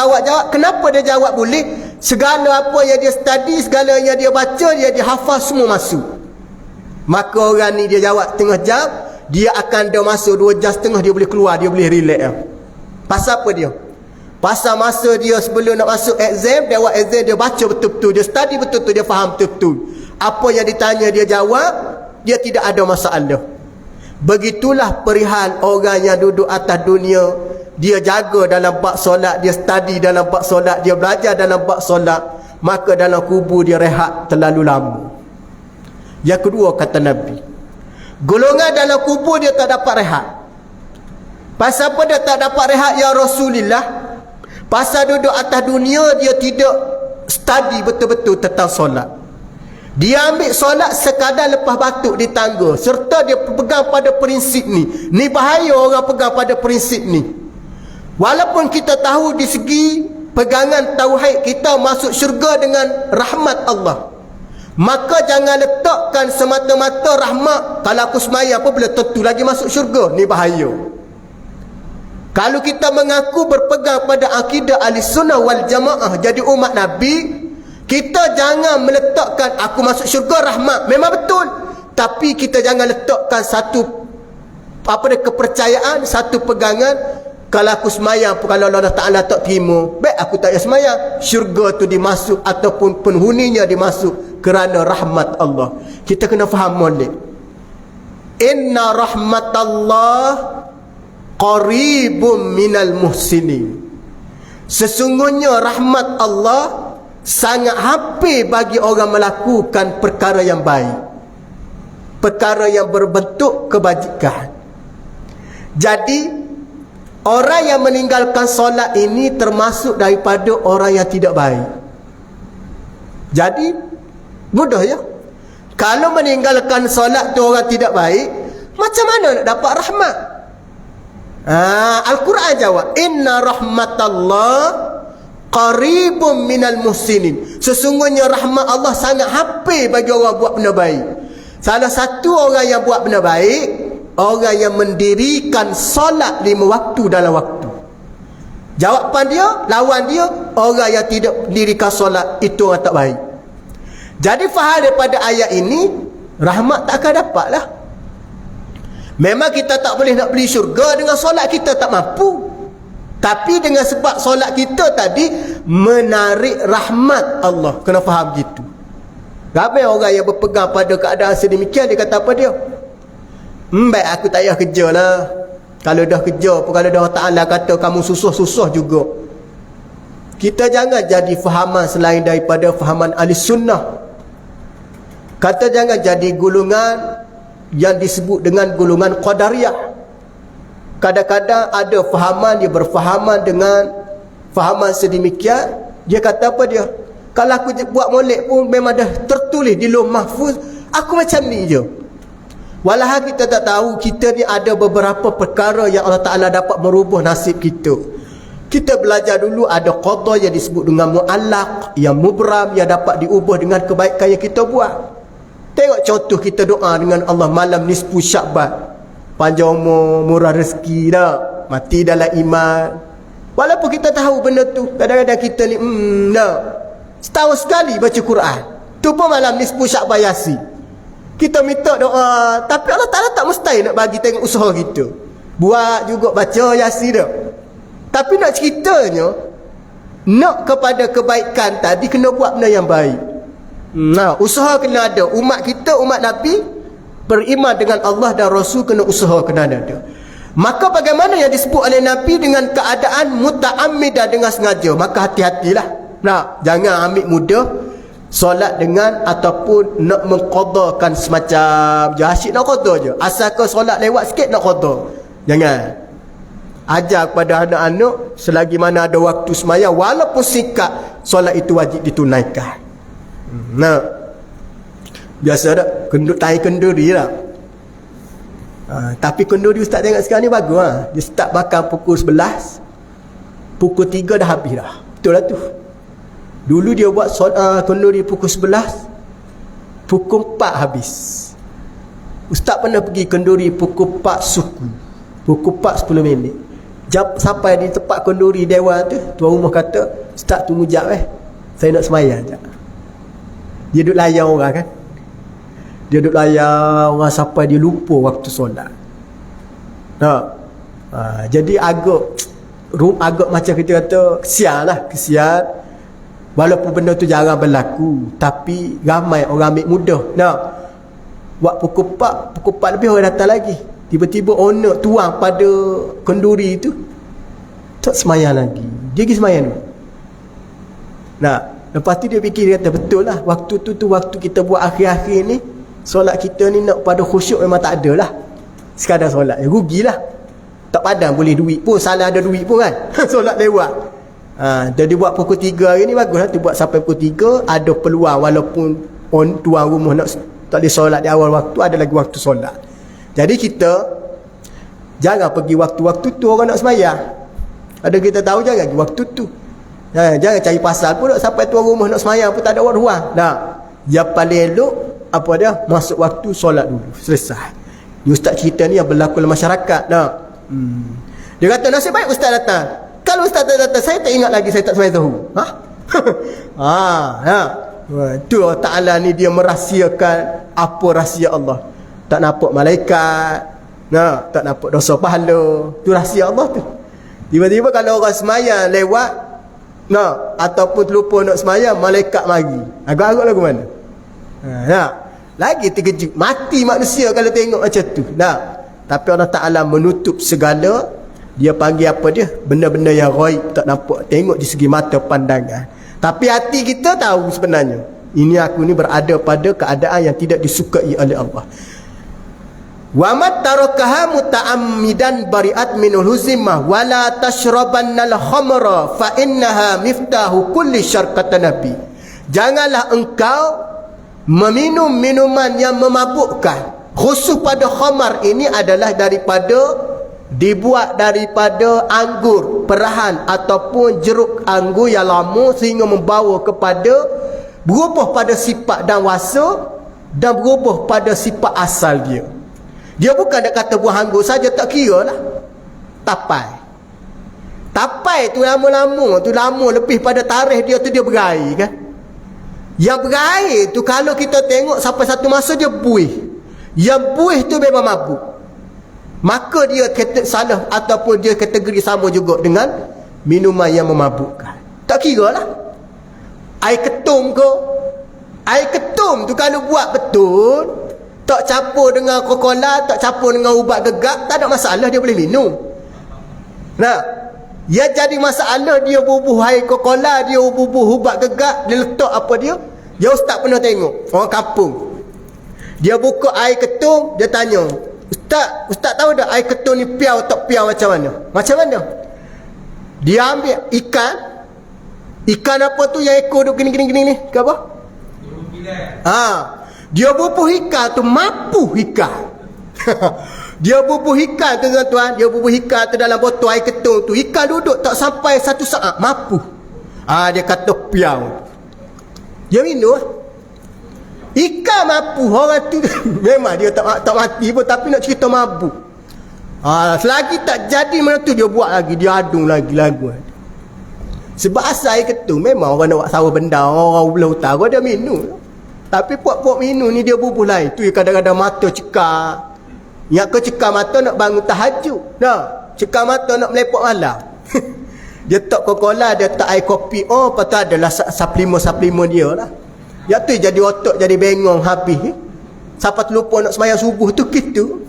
Kenapa dia jawab boleh? Segala apa yang dia study, segala yang dia baca, dia hafal semua masuk. Maka orang ni dia jawab setengah jam, dia akan dah masuk 2 jam setengah, dia boleh keluar, dia boleh relax. Pasal apa dia? Pasal masa dia sebelum nak masuk exam, dia buat exam, dia baca betul-betul, dia study betul-betul, dia faham betul-betul. Apa yang ditanya dia jawab, dia tidak ada masalah. Begitulah perihal orang yang duduk atas dunia, dia jaga dalam bab solat, dia study dalam bab solat, dia belajar dalam bab solat, maka dalam kubur dia rehat terlalu lama. Yang kedua kata Nabi, golongan dalam kubur dia tak dapat rehat. Pasal apa dia tak dapat rehat ya Rasulullah? Pasal duduk atas dunia dia tidak study betul-betul tentang solat. Dia ambil solat sekadar lepas batuk di tangga, serta dia pegang pada prinsip ni. Ni bahaya orang pegang pada prinsip ni. Walaupun kita tahu di segi pegangan tauhid kita masuk syurga dengan rahmat Allah, maka jangan letakkan semata-mata rahmat. Kalau aku semaya apa boleh tentu lagi masuk syurga. Ni bahaya. Kalau kita mengaku berpegang pada akidah ahli sunnah wal jamaah jadi umat Nabi, kita jangan meletakkan aku masuk syurga rahmat. Memang betul, tapi kita jangan letakkan satu kepercayaan, satu pegangan. Kalau aku semayang pun kalau Allah Ta'ala tak terima, baik aku tak payah semayang. Syurga tu dimasuk ataupun penghuninya dimasuk kerana rahmat Allah. Kita kena faham molek. Inna rahmatallah qaribun minal muhsinin. Sesungguhnya rahmat Allah sangat hampir bagi orang melakukan perkara yang baik, perkara yang berbentuk kebajikan. Jadi orang yang meninggalkan solat ini termasuk daripada orang yang tidak baik. Jadi mudah ya. Kalau meninggalkan solat tu orang tidak baik, macam mana nak dapat rahmat? Al-Quran jawab, inna rahmatallah qaribun minal muhsinin. Sesungguhnya rahmat Allah sangat hampir bagi orang buat benda baik. Salah satu orang yang buat benda baik, orang yang mendirikan solat 5 waktu dalam waktu. Jawapan dia, lawan dia, orang yang tidak mendirikan solat itu orang tak baik. Jadi faham daripada ayat ini, rahmat tak akan dapat lah. Memang kita tak boleh nak beli syurga dengan solat kita tak mampu. Tapi dengan sebab solat kita tadi menarik rahmat Allah. Kena faham gitu. Ramai orang yang berpegang pada keadaan sedemikian, dia kata apa dia? Baik aku tak payah kerja lah. Kalau dah kerja pun, kalau dah Ta'ala kata kamu susah-susah juga. Kita jangan jadi fahaman selain daripada fahaman ahli sunnah. Kata jangan jadi golongan yang disebut dengan golongan Qadariyah. Kadang-kadang ada fahaman, dia berfahaman dengan fahaman sedemikian. Dia kata apa dia? Kalau aku buat molek pun memang dah tertulis di Lauh Mahfuz, aku macam ni je. Walahal kita tak tahu, kita ni ada beberapa perkara yang Allah Ta'ala dapat merubah nasib kita. Kita belajar dulu ada qada yang disebut dengan mu'allaq, yang mubram, yang dapat diubah dengan kebaikan yang kita buat. Tengok contoh kita doa dengan Allah malam nisfu Sya'ban. Panjang umur, murah rezeki dah, mati dalam iman. Walaupun kita tahu benda tu, kadang-kadang kita ni dah setahun sekali baca Quran. Tu pun malam nisfu Sya'ban Yasin. Kita minta doa, tapi Allah Ta'ala tak mesti nak bagi tengok usaha kita. Buat juga baca Yasin dah. Tapi nak ceritanya, nak kepada kebaikan tadi kena buat benda yang baik. Usaha kena ada. Umat kita, umat Nabi beriman dengan Allah dan Rasul, kena usaha kena ada. Maka bagaimana yang disebut oleh Nabi dengan keadaan muta'ammidah, dengan sengaja, maka hati-hatilah. Jangan ambil mudah solat dengan ataupun nak mengqadakan semacam je, asyik nak qada je, asalkan solat lewat sikit nak qada. Jangan. Ajar kepada anak-anak selagi mana ada waktu sembahyang walaupun singkat, solat itu wajib ditunaikan. Biasa tak tahi kenduri lah. Tapi kenduri ustaz tengok sekarang ni bagus lah. Dia start bakar pukul 11, pukul 3 dah habis dah. Betul lah tu. Dulu dia buat kenduri pukul 11, pukul 4 habis. Ustaz pernah pergi kenduri pukul 4 suku, pukul 4 10 minit. Sampai di tempat kenduri dewan tu, tuan rumah kata, ustaz tunggu jap saya nak semayang jap. Dia duduk layan orang kan. Dia duduk layan orang sampai dia lupa waktu solat. Jadi agak macam kita kata kesian. Walaupun benda tu jarang berlaku, tapi ramai orang ambil mudah. Buat pukul 4 lebih orang datang lagi. Tiba-tiba owner tuang pada kenduri tu. Tak semayang lagi. Dia pergi semayang dulu. Nah, lepas tu dia fikir, dia kata betul lah, waktu tu waktu kita buat akhir-akhir ni, solat kita ni nak pada khusyuk memang tak ada lah. Sekadar solat, rugilah. Tak padan boleh duit pun, salah ada duit pun kan. Solat lewat. Jadi buat pukul 3 hari ni bagus lah. Tu buat sampai pukul 3, ada peluang walaupun tuan rumah nak tak boleh solat di awal waktu, ada lagi waktu solat. Jadi kita jangan pergi waktu-waktu tu orang nak semayang. Ada kita tahu jangan pergi waktu tu. Jangan cari pasal pun sampai tuan rumah nak semayang pun tak ada ruang. Nah, yang paling elok apa dia? Masuk waktu solat dulu. Selesai. Ni ustaz cerita ni yang berlaku dalam masyarakat. Nah. Dia kata nasib baik ustaz datang. Kalau ustaz tak datang, saya tak ingat lagi saya tak semayang Zuhur. Itu Allah Ta'ala ni dia merahsiakan apa rahsia Allah. Tak nampak malaikat, tak nampak dosa pahala. Itu rahsia Allah tu. Tiba-tiba kalau orang semayang lewat, ataupun terlupa nak semayang, malaikat mari. Agak-agak lagu mana? Lagi terkejut. Mati manusia kalau tengok macam tu. Tapi Allah Ta'ala menutup segala. Dia panggil apa dia? Benda-benda yang ghaib, tak nampak. Tengok di segi mata pandangan. Tapi hati kita tahu sebenarnya, ini aku ni berada pada keadaan yang tidak disukai oleh Allah. Wa mat tarakaha muta'ammidan bari'at minul huzimah wala tashrabannal khamra fa innaha miftahu kulli syarr, kata Nabi. Janganlah engkau meminum minuman yang memabukkan. Khusus pada khamar ini adalah dibuat daripada anggur perahan ataupun jeruk anggur yang lama, sehingga membawa kepada berubah pada sifat dan wasa dan berubah pada sifat asal dia. Dia bukan nak kata buah anggur saja, tak kira lah. Tapai tu lama-lama tu, lama lebih pada tarikh dia tu, dia berair kan. Yang berair tu kalau kita tengok sampai satu masa dia buih. Yang buih tu memang mabuk. Maka dia salah ataupun dia kategori sama juga dengan minuman yang memabukkan. Tak kira lah. Air ketum ke? Air ketum tu kalau buat betul, tak campur dengan Coca-Cola, tak campur dengan ubat gegak, tak ada masalah, dia boleh minum. Yang jadi masalah dia bubuh air Coca-Cola, dia bubuh ubat gegak, dia letak apa dia? Ya ustaz pernah tengok orang kampung. Dia buka air ketum, dia tanya, Ustaz tahu tak air ketum ni piau tak piau macam mana? Macam mana? Dia ambil ikan apa tu yang ekor tu gini ni? Ke apa? Dia bubuh ikan tu, mapuh ikan. Dia bubuh ikan tu tuan-tuan, dia bubuh ikan tu dalam botol air ketum tu. Ikan duduk tak sampai 1 saat, mapuh. Dia kata piau. Dia minum. Ikan mapuh, orang tu memang dia tak mati pun, tapi nak cerita mabuk. Selagi tak jadi mana tu, dia buat lagi, dia adung lagi lagu. Sebab asal air ketum memang orang nak buat sawah benda, orang belah utara dia minum. Tapi puak-puak minum ni dia bubuh lain. Tu kadang-kadang mata cekar. Yang ke cekar mata nak bangun tahajud. Cekar mata nak melepak malam. Dia tak Coca-Cola, dia tak air kopi. Lepas tu adalah suplemen dia lah. Yang tu jadi otak jadi bengong habis. Siapa terlupa nak semayang subuh tu gitu.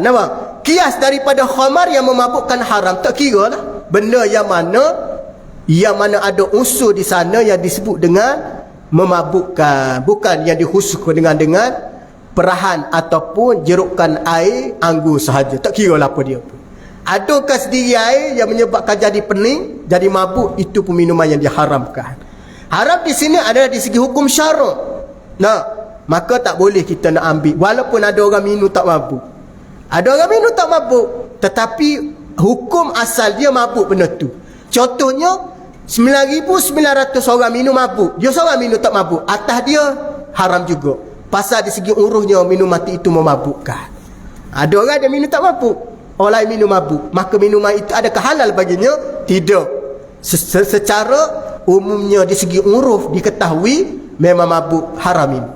Nampak? Kias daripada khamar yang memabukkan haram, tak kira lah. Benda yang mana ada unsur di sana yang disebut dengan memabukkan, bukan yang dikhususkan dengan perahan ataupun jerukan air anggur sahaja. Tak kira lah apa dia pun. Adakah sendiri air yang menyebabkan jadi pening, jadi mabuk, itu pun minuman yang diharamkan. Haram di sini adalah di segi hukum syarak. Maka tak boleh kita nak ambil, walaupun ada orang minum tak mabuk. Ada orang minum tak mabuk, tetapi hukum asal dia mabuk benda tu. Contohnya 9,900 orang minum mabuk, dia seorang minum tak mabuk, atas dia haram juga. Pasal di segi uruhnya minum mati itu memabukkan. Ada orang dia minum tak mabuk, orang lain minum mabuk, maka minuman itu adakah halal baginya? Tidak. Secara umumnya di segi uruf diketahui memang mabuk, haram ini.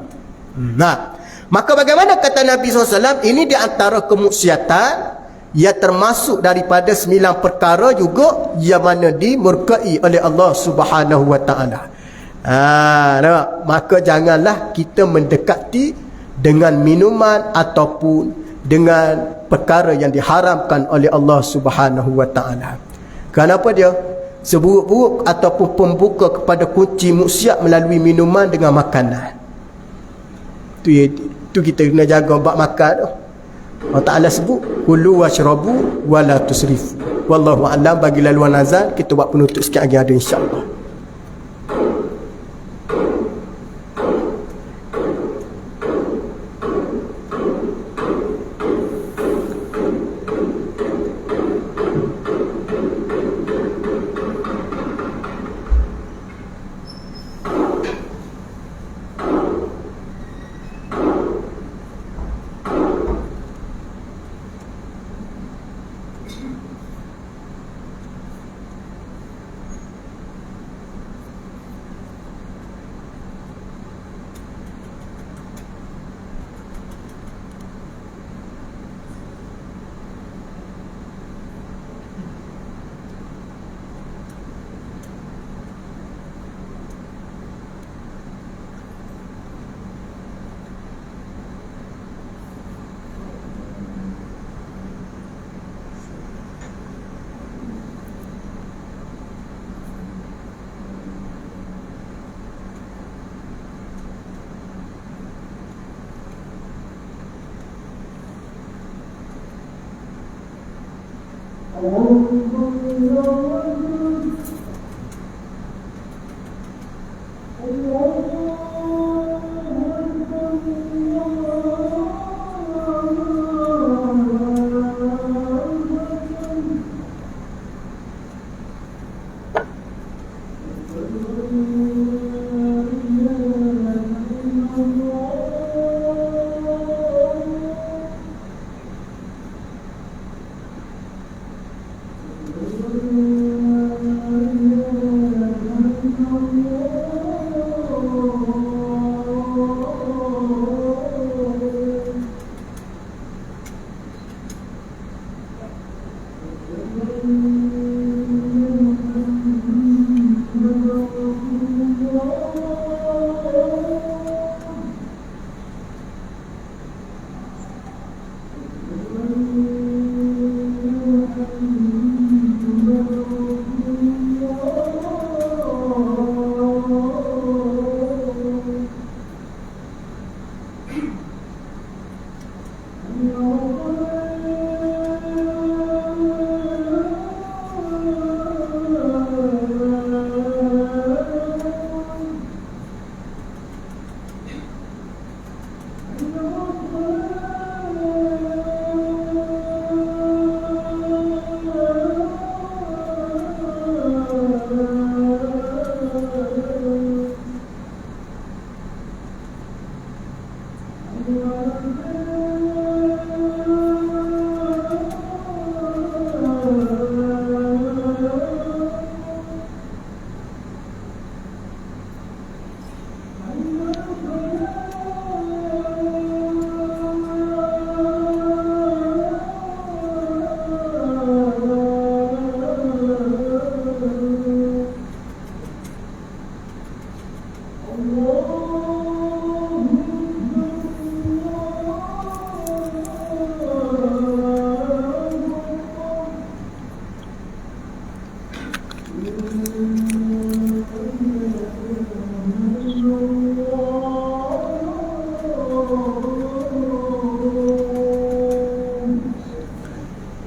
Maka bagaimana kata Nabi SAW, ini di antara kemaksiatan yang termasuk daripada 9 perkara juga yang mana dimurkai oleh Allah Subhanahu wa taala. Maka janganlah kita mendekati dengan minuman ataupun dengan perkara yang diharamkan oleh Allah Subhanahu wa taala. Kenapa dia? Seburuk-buruk ataupun pembuka kepada kunci maksiat melalui minuman dengan makanan. Tu kita kena jaga bab makan tu. Allah Ta'ala sebut kulu washrabu wala tusrifu. Wallahu a'lam. Bagi laluan azan kita buat penutup sikit lagi ada insya-Allah.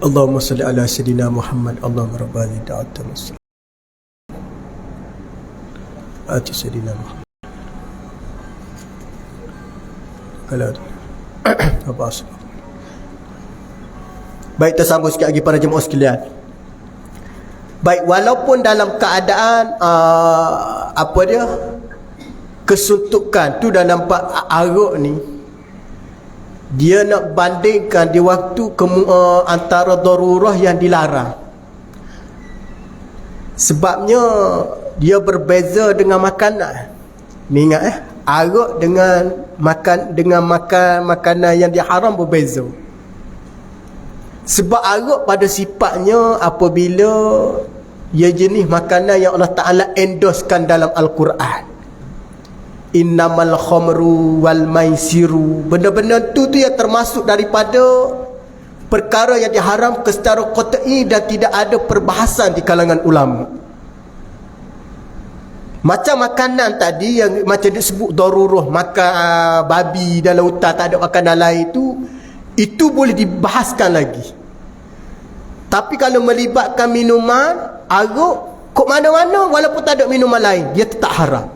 Allahumma salli ala sayyidina Muhammad. Allahumma rabbani da'at muslim ati sayyidina Muhammad kalau apa asal. Baik, tersambung sikit lagi para jemaah sekalian. Baik, walaupun dalam keadaan apa dia kesuntukan tu dah nampak aruk ni, dia nak bandingkan di waktu antara darurah yang dilarang. Sebabnya dia berbeza dengan makanan. Ni ingat aruk dengan makanan yang diharam berbeza. Sebab aruk pada sifatnya apabila ia jenis makanan yang Allah Ta'ala endorsekan dalam Al-Quran. Innamal khamru wal maisiru. Benda-benda tu yang termasuk daripada perkara yang diharamkan secara qat'i dan tidak ada perbahasan di kalangan ulama. Macam makanan tadi yang macam disebut daruruh, makan babi dalam hutan tak ada makanan lain itu boleh dibahaskan lagi. Tapi kalau melibatkan minuman, aruk, kok mana-mana walaupun tak ada minuman lain, dia tetap haram.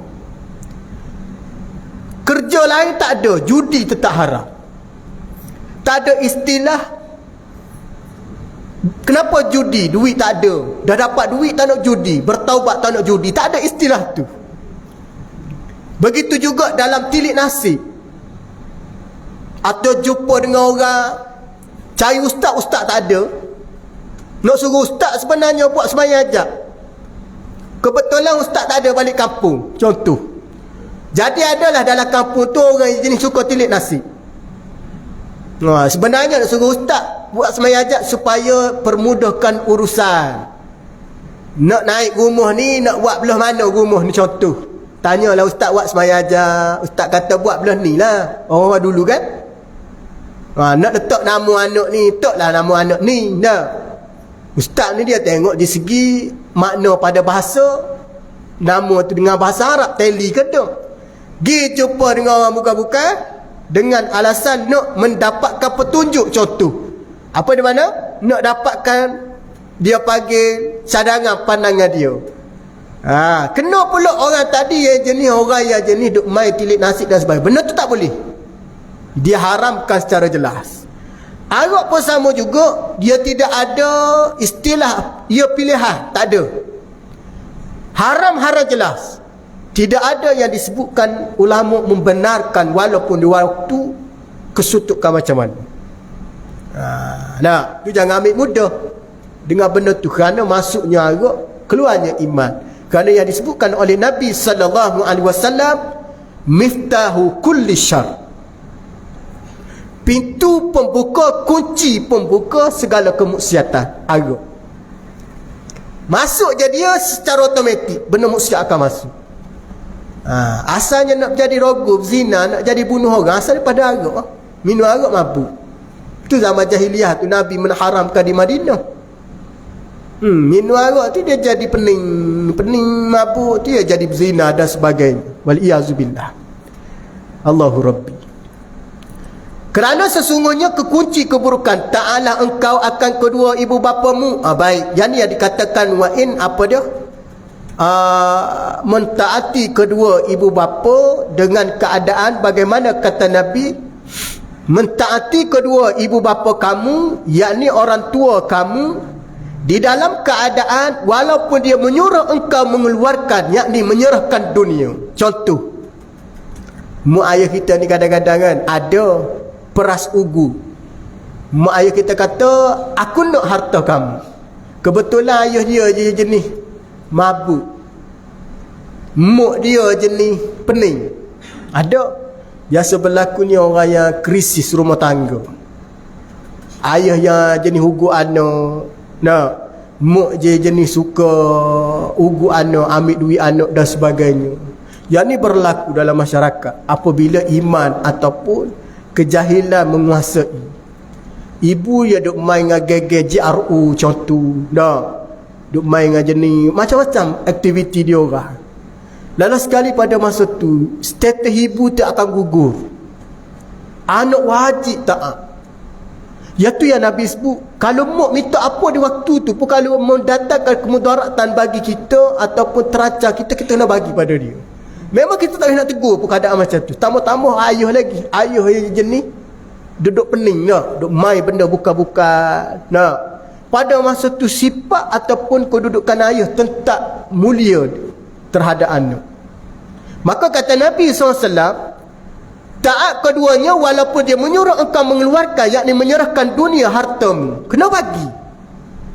Kerja lain tak ada, judi tetap haram. Tak ada istilah kenapa judi, duit tak ada, dah dapat duit tak nak judi, bertaubat tak nak judi, tak ada istilah tu. Begitu juga dalam tilik nasib, atau jumpa dengan orang cari ustaz tak ada, nak suruh ustaz sebenarnya buat sembahyang hajat, kebetulan ustaz tak ada balik kampung, contoh. Jadi adalah dalam kampung tu orang jenis suka tilik nasib. Sebenarnya nak suruh ustaz buat sembahyang hajat supaya permudahkan urusan. Nak naik rumah ni, nak buat belah mana rumah ni, contoh. Tanyalah ustaz buat sembahyang hajat, ustaz kata buat belah ni lah. Orang dulu kan. Nak letak nama anak ni, letaklah nama anak ni. Nah, ustaz ni dia tengok di segi makna pada bahasa, nama tu dengan bahasa Arab, teli ke tak. Gi jumpa dengan orang bukan-bukan dengan alasan nak mendapatkan petunjuk, contoh. Apa di mana? Nak dapatkan dia panggil cadangan pandangan dia. Kena pula orang tadi yang jenis orang yang jenis duk main tilik nasib dan sebagainya. Benda tu tak boleh. Dia haramkan secara jelas. Arab pun sama juga, dia tidak ada istilah ia pilihan, tak ada. Haram jelas. Tidak ada yang disebutkan ulama membenarkan walaupun di waktu kesutukan macam mana. Nah, tu jangan ambil mudah dengan benda tu, kerana masuknya agak, keluarnya iman. Kerana yang disebutkan oleh Nabi sallallahu alaihi wasallam, miftahu kulli syarr, pintu pembuka, kunci pembuka segala kemaksiatan, agak. Masuk je dia secara automatik, benda maksiat akan masuk. Asalnya nak jadi rogub, zina, nak jadi bunuh orang, asal daripada arak. Minum arak mabuk. Itu zaman jahiliah tu Nabi menharamkan di Madinah. Minum arak tu dia jadi pening mabuk tu, dia jadi zina dan sebagainya. Wal-iyazubillah. Allahu Rabbi. Kerana sesungguhnya kekunci keburukan, ta'ala engkau akan kedua ibu bapamu. Baik, yang ni yang dikatakan wa in apa dia? Mentaati kedua ibu bapa dengan keadaan bagaimana kata Nabi, mentaati kedua ibu bapa kamu, yakni orang tua kamu, di dalam keadaan walaupun dia menyuruh engkau mengeluarkan, yakni menyerahkan dunia. Contoh, mak ayah kita ni kadang-kadang kan ada peras ugu. Mak ayah kita kata, aku nak harta kamu. Kebetulan ayah dia je jenis mabuk, mak dia jenis pening. Ada biasa berlaku ni orang yang krisis rumah tangga. Ayah yang jenis ugu anak, mak je jenis suka ugu anak, ambil duit anak dan sebagainya. Yang ni berlaku dalam masyarakat apabila iman ataupun kejahilan menguasai. Ibu ya duk main dengan gege JRU contoh, duk main dengan jenis macam-macam aktiviti dia orang. Lalu sekali pada masa tu status ibu tak akan gugur, anak wajib taat. Iaitu yang Nabi sebut, kalau mak minta apa di waktu tu pun, kalau mendatangkan kemudaratan bagi kita ataupun terancam kita, kita kena bagi pada dia. Memang kita tak boleh nak tegur pun keadaan macam tu. Tambah-tambah ayah lagi, ayah yang jenis duduk pening duk main benda buka-buka. Pada masa tu sifat ataupun kedudukan ayah tetap mulia terhadap anak. Maka kata Nabi SAW, taat keduanya walaupun dia menyuruh engkau mengeluarkan, yakni menyerahkan dunia hartamu, kena bagi.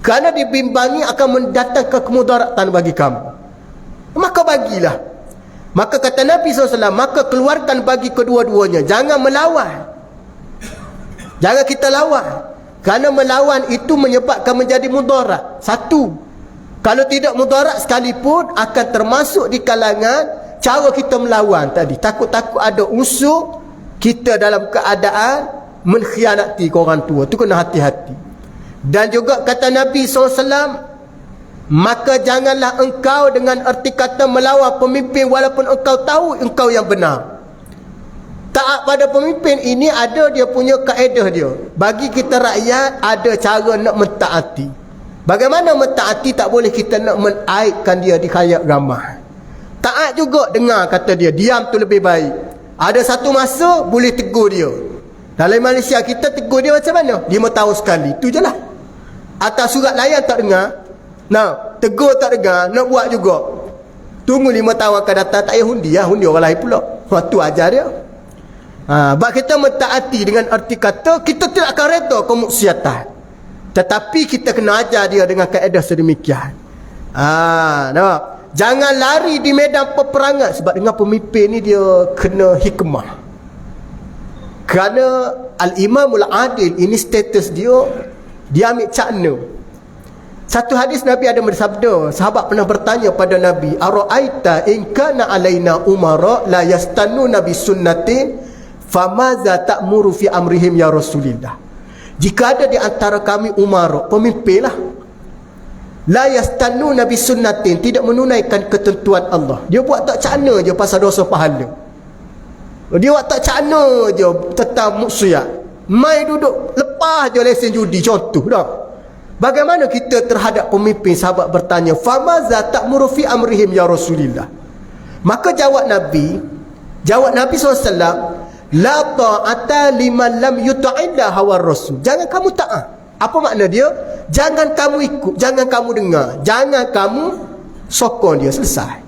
Kerana dibimbangi akan mendatangkan kemudaratan bagi kamu, maka bagilah. Maka kata Nabi SAW, maka keluarkan bagi kedua-duanya. Jangan melawan, jangan kita lawan. Kerana melawan itu menyebabkan menjadi mudarat. Satu, kalau tidak mudarat sekalipun akan termasuk di kalangan cara kita melawan tadi. Takut-takut ada unsur kita dalam keadaan mengkhianati ke orang tua. Tu kena hati-hati. Dan juga kata Nabi SAW, maka janganlah engkau dengan erti kata melawan pemimpin walaupun engkau tahu engkau yang benar. Taat pada pemimpin ini ada dia punya kaedah dia. Bagi kita rakyat ada cara nak mentaati. Bagaimana mentaati? Tak boleh kita nak menaikkan dia di khayat ramah. Taat juga dengar kata dia, diam tu lebih baik. Ada satu masa boleh tegur dia. Dalam Malaysia kita tegur dia macam mana? 5 tahun sekali. Tu je lah. Atas surat layan tak dengar. Nah, tegur tak dengar, nak buat juga. Tunggu 5 tahun akan datang, tak payah hundi lah. Hundi orang lain pula. Waktu ajar dia. Sebab kita mentaati dengan arti kata, kita tidak akan reda kemaksiatan. Tetapi kita kena ajar dia dengan kaedah sedemikian. Nampak? Jangan lari di medan peperangan. Sebab dengan pemimpin ni dia kena hikmah. Kerana Al-Imamul Adil ini status dia ambil cakna. Satu hadis Nabi ada bersabda, sahabat pernah bertanya pada Nabi, ara'aita in kana alaina umara la yastannuna bi sunnatin famaza ta'muru fi amrihim ya Rasulillah. Jika ada di antara kami umara, pemimpin lah, la yastannuna bi sunnatin, tidak menunaikan ketentuan Allah, dia buat tak cakna je pasal dosa pahala, dia buat tak cakna je tentang maksiat, mai duduk lepas je lesen judi, contoh dah. Bagaimana kita terhadap pemimpin? Sahabat bertanya, famaza ta'muru fi amrihim ya Rasulillah. Maka jawab Nabi SAW, la ta'ata liman lam yuta'illa hawa rasul. Jangan kamu taat. Apa makna dia? Jangan kamu ikut, jangan kamu dengar, jangan kamu sokong dia, selesai.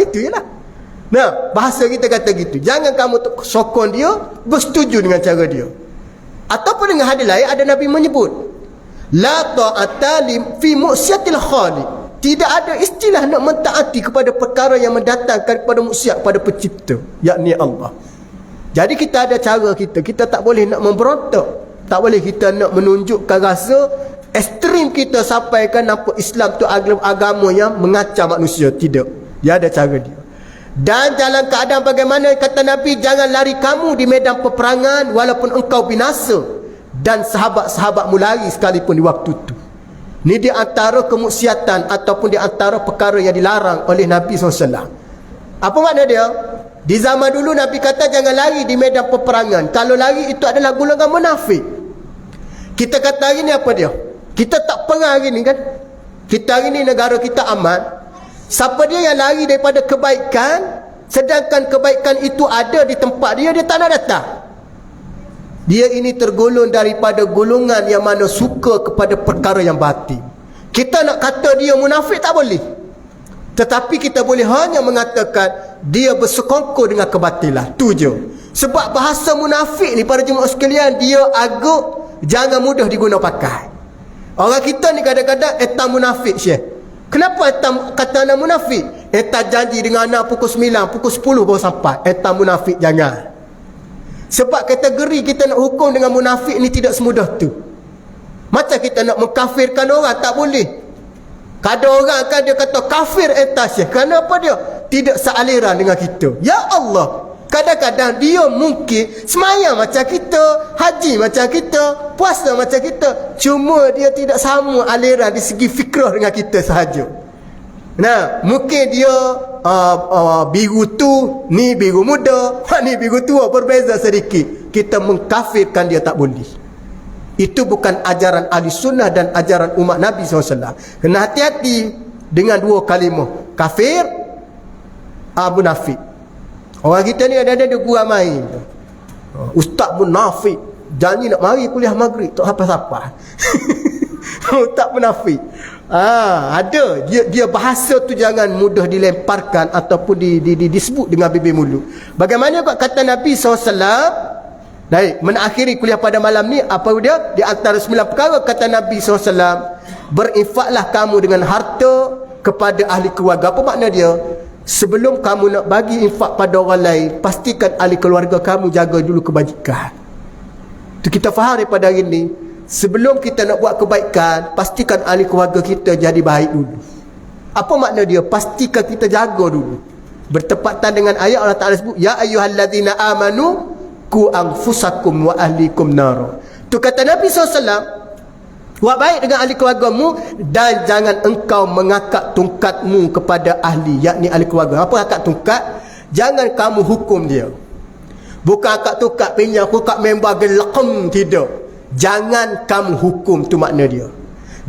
Gitu je lah. Nah, bahasa kita kata gitu. Jangan kamu sokong dia, bersetuju dengan cara dia. Ataupun dengan hadis lain ada Nabi menyebut, la ta'ata fi mu'siyatil khaliq. Tidak ada istilah nak mentaati kepada perkara yang mendatangkan kepada maksiat pada pencipta, yakni Allah. Jadi kita ada cara kita tak boleh nak memberontak, tak boleh kita nak menunjukkan rasa ekstrim kita sampaikan nampak Islam tu agama yang mengacau manusia. Tidak, dia ada cara dia. Dan dalam keadaan bagaimana, kata Nabi, jangan lari kamu di medan peperangan walaupun engkau binasa dan sahabat-sahabatmu lari sekalipun di waktu itu. Ini di antara kemaksiatan ataupun di antara perkara yang dilarang oleh Nabi SAW. Apa makna dia? Di zaman dulu Nabi kata jangan lari di medan peperangan. Kalau lari itu adalah golongan munafik. Kita kata hari ni apa dia? Kita tak perang hari ni kan? Kita hari ni negara kita aman. Siapa dia yang lari daripada kebaikan, sedangkan kebaikan itu ada di tempat dia, dia tak nak datang. Dia ini tergolong daripada golongan yang mana suka kepada perkara yang batin. Kita nak kata dia munafik tak boleh. Tetapi kita boleh hanya mengatakan dia bersekongkol dengan kebatilan. Tu je. Sebab bahasa munafik ni para jemaah sekalian, dia agak jangan mudah diguna pakai. Orang kita ni kadang-kadang etam munafik syekh. Kenapa etam kata anak munafik? Etam janji dengan anak pukul 9, pukul 10 baru sampai. Etam munafik jangan. Sebab kategori kita nak hukum dengan munafik ni tidak semudah tu. Macam kita nak mengkafirkan orang, tak boleh. Kadang orang kan dia kata kafir etas ya. Kenapa dia? Tidak sealiran dengan kita. Ya Allah, kadang-kadang dia mungkin semayang macam kita, haji macam kita, puasa macam kita, cuma dia tidak sama aliran di segi fikrah dengan kita sahaja. Nah, mungkin dia biru tu, ni biru muda, ni biru tua, berbeza sedikit. Kita mengkafirkan dia tak boleh. Itu bukan ajaran ahli sunnah dan ajaran umat Nabi SAW. Kena hati-hati dengan dua kalimah, kafir, munafik. Orang kita ni ada gua main. Ustaz munafik, janji nak mari kuliah maghrib, tak apa-apa. Ustaz munafik. Ada dia bahasa tu jangan mudah dilemparkan ataupun disebut dengan bibir mulut. Bagaimana kata Nabi SAW? Baik, menakhiri kuliah pada malam ni, apa dia? Di antara 9 perkara kata Nabi SAW, berinfaklah kamu dengan harta kepada ahli keluarga. Apa makna dia? Sebelum kamu nak bagi infak pada orang lain, pastikan ahli keluarga kamu jaga dulu kebajikan. Itu kita faham daripada hari ni. Sebelum kita nak buat kebaikan, pastikan ahli keluarga kita jadi baik dulu. Apa makna dia? Pastikan kita jaga dulu. Bertepatan dengan ayat Allah Ta'ala sebut, ya ayyuhallazina amanu ku anfusakum wa ahlikum nar. Tu kata Nabi SAW, buat baik dengan ahli keluargamu dan jangan engkau mengangkat tungkatmu kepada ahli, yakni ahli keluarga. Apa angkat tungkat? Jangan kamu hukum dia. Bukan angkat tungkat pinjam kat member gelakam, tidak. Jangan kamu hukum, tu makna dia.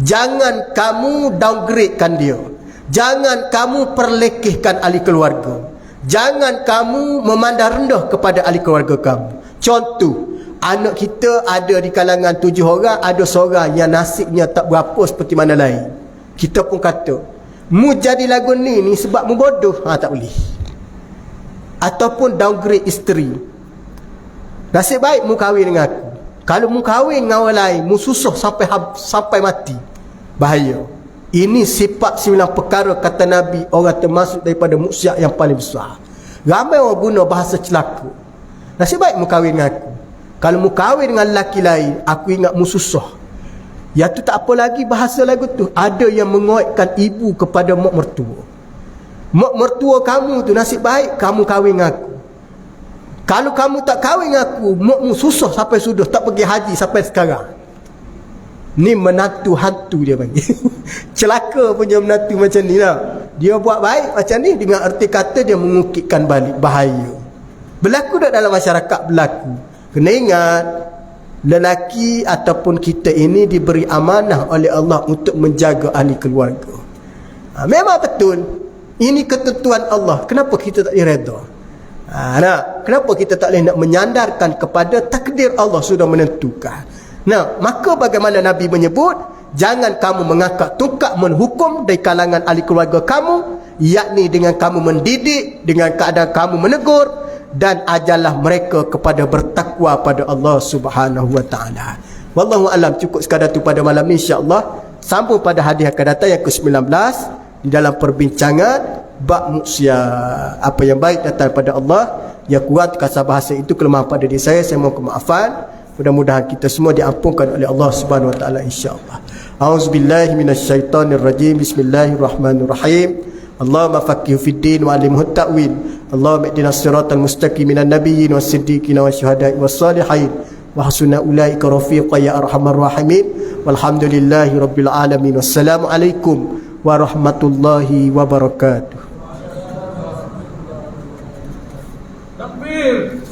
Jangan kamu downgradekan dia. Jangan kamu perlekehkan ahli keluarga. Jangan kamu memandang rendah kepada ahli keluarga kamu. Contoh, anak kita ada di kalangan 7 orang, ada seorang yang nasibnya tak berapa seperti mana lain. Kita pun kata, mu jadi lagu ni sebab mu bodoh. Tak boleh. Ataupun downgrade isteri. Nasib baik mu kahwin dengan aku. Kalau mu kahwin dengan orang lain, mu susah sampai mati. Bahaya. Ini sifat 9 perkara kata Nabi, orang termasuk daripada maksiat yang paling besar. Ramai orang guna bahasa celaka. Nasib baik mu kahwin dengan aku. Kalau mu kahwin dengan lelaki lain, aku ingat mu susah. Ya tu tak apa lagi bahasa lagu tu. Ada yang mengoitkan ibu kepada mak mertua. Mak mertua kamu tu nasib baik kamu kahwin dengan aku. Kalau kamu tak kahwin dengan aku, makmu susah sampai sudah, tak pergi haji sampai sekarang. Ni menantu hantu dia panggil. Celaka punya menantu macam ni lah. Dia buat baik macam ni dengan erti kata dia mengukitkan balik bahaya. Berlaku tak dalam masyarakat? Berlaku. Kena ingat, lelaki ataupun kita ini diberi amanah oleh Allah untuk menjaga ahli keluarga. Memang betul, ini ketentuan Allah. Kenapa kita tak direda? Kenapa kita tak boleh nak menyandarkan kepada takdir Allah sudah menentukan? Maka bagaimana Nabi menyebut, jangan kamu mengangkat tungkat menghukum dari kalangan ahli keluarga kamu, yakni dengan kamu mendidik, dengan keadaan kamu menegur, dan ajarlah mereka kepada bertakwa pada Allah Subhanahu wa taala. Wallahu alam. Cukup sekadar tu pada malam ni, insya-Allah. Sambung pada hadis akan datang yang ke-19 di dalam perbincangan bab maksiat. Apa yang baik datang daripada Allah, yang kurang kasar bahasa itu kelemahan pada diri saya mohon kemaafan. Mudah-mudahan kita semua diampunkan oleh Allah Subhanahu wa taala, insya-Allah. A'udzubillahi minasyaitonirrajim. Bismillahirrahmanirrahim. Allahumma faqihhu fid din wa 'allimhu at-ta'wil. Allahumma ihdinas siratal mustaqim minan nabiyyin was-siddiqin wasyuhada'i was-salihin wa hasuna ulaika rafiqa ya arhamar rahimin. Walhamdulillahi rabbil alamin. Wassalamu alaikum warahmatullahi wabarakatuh. Takbir.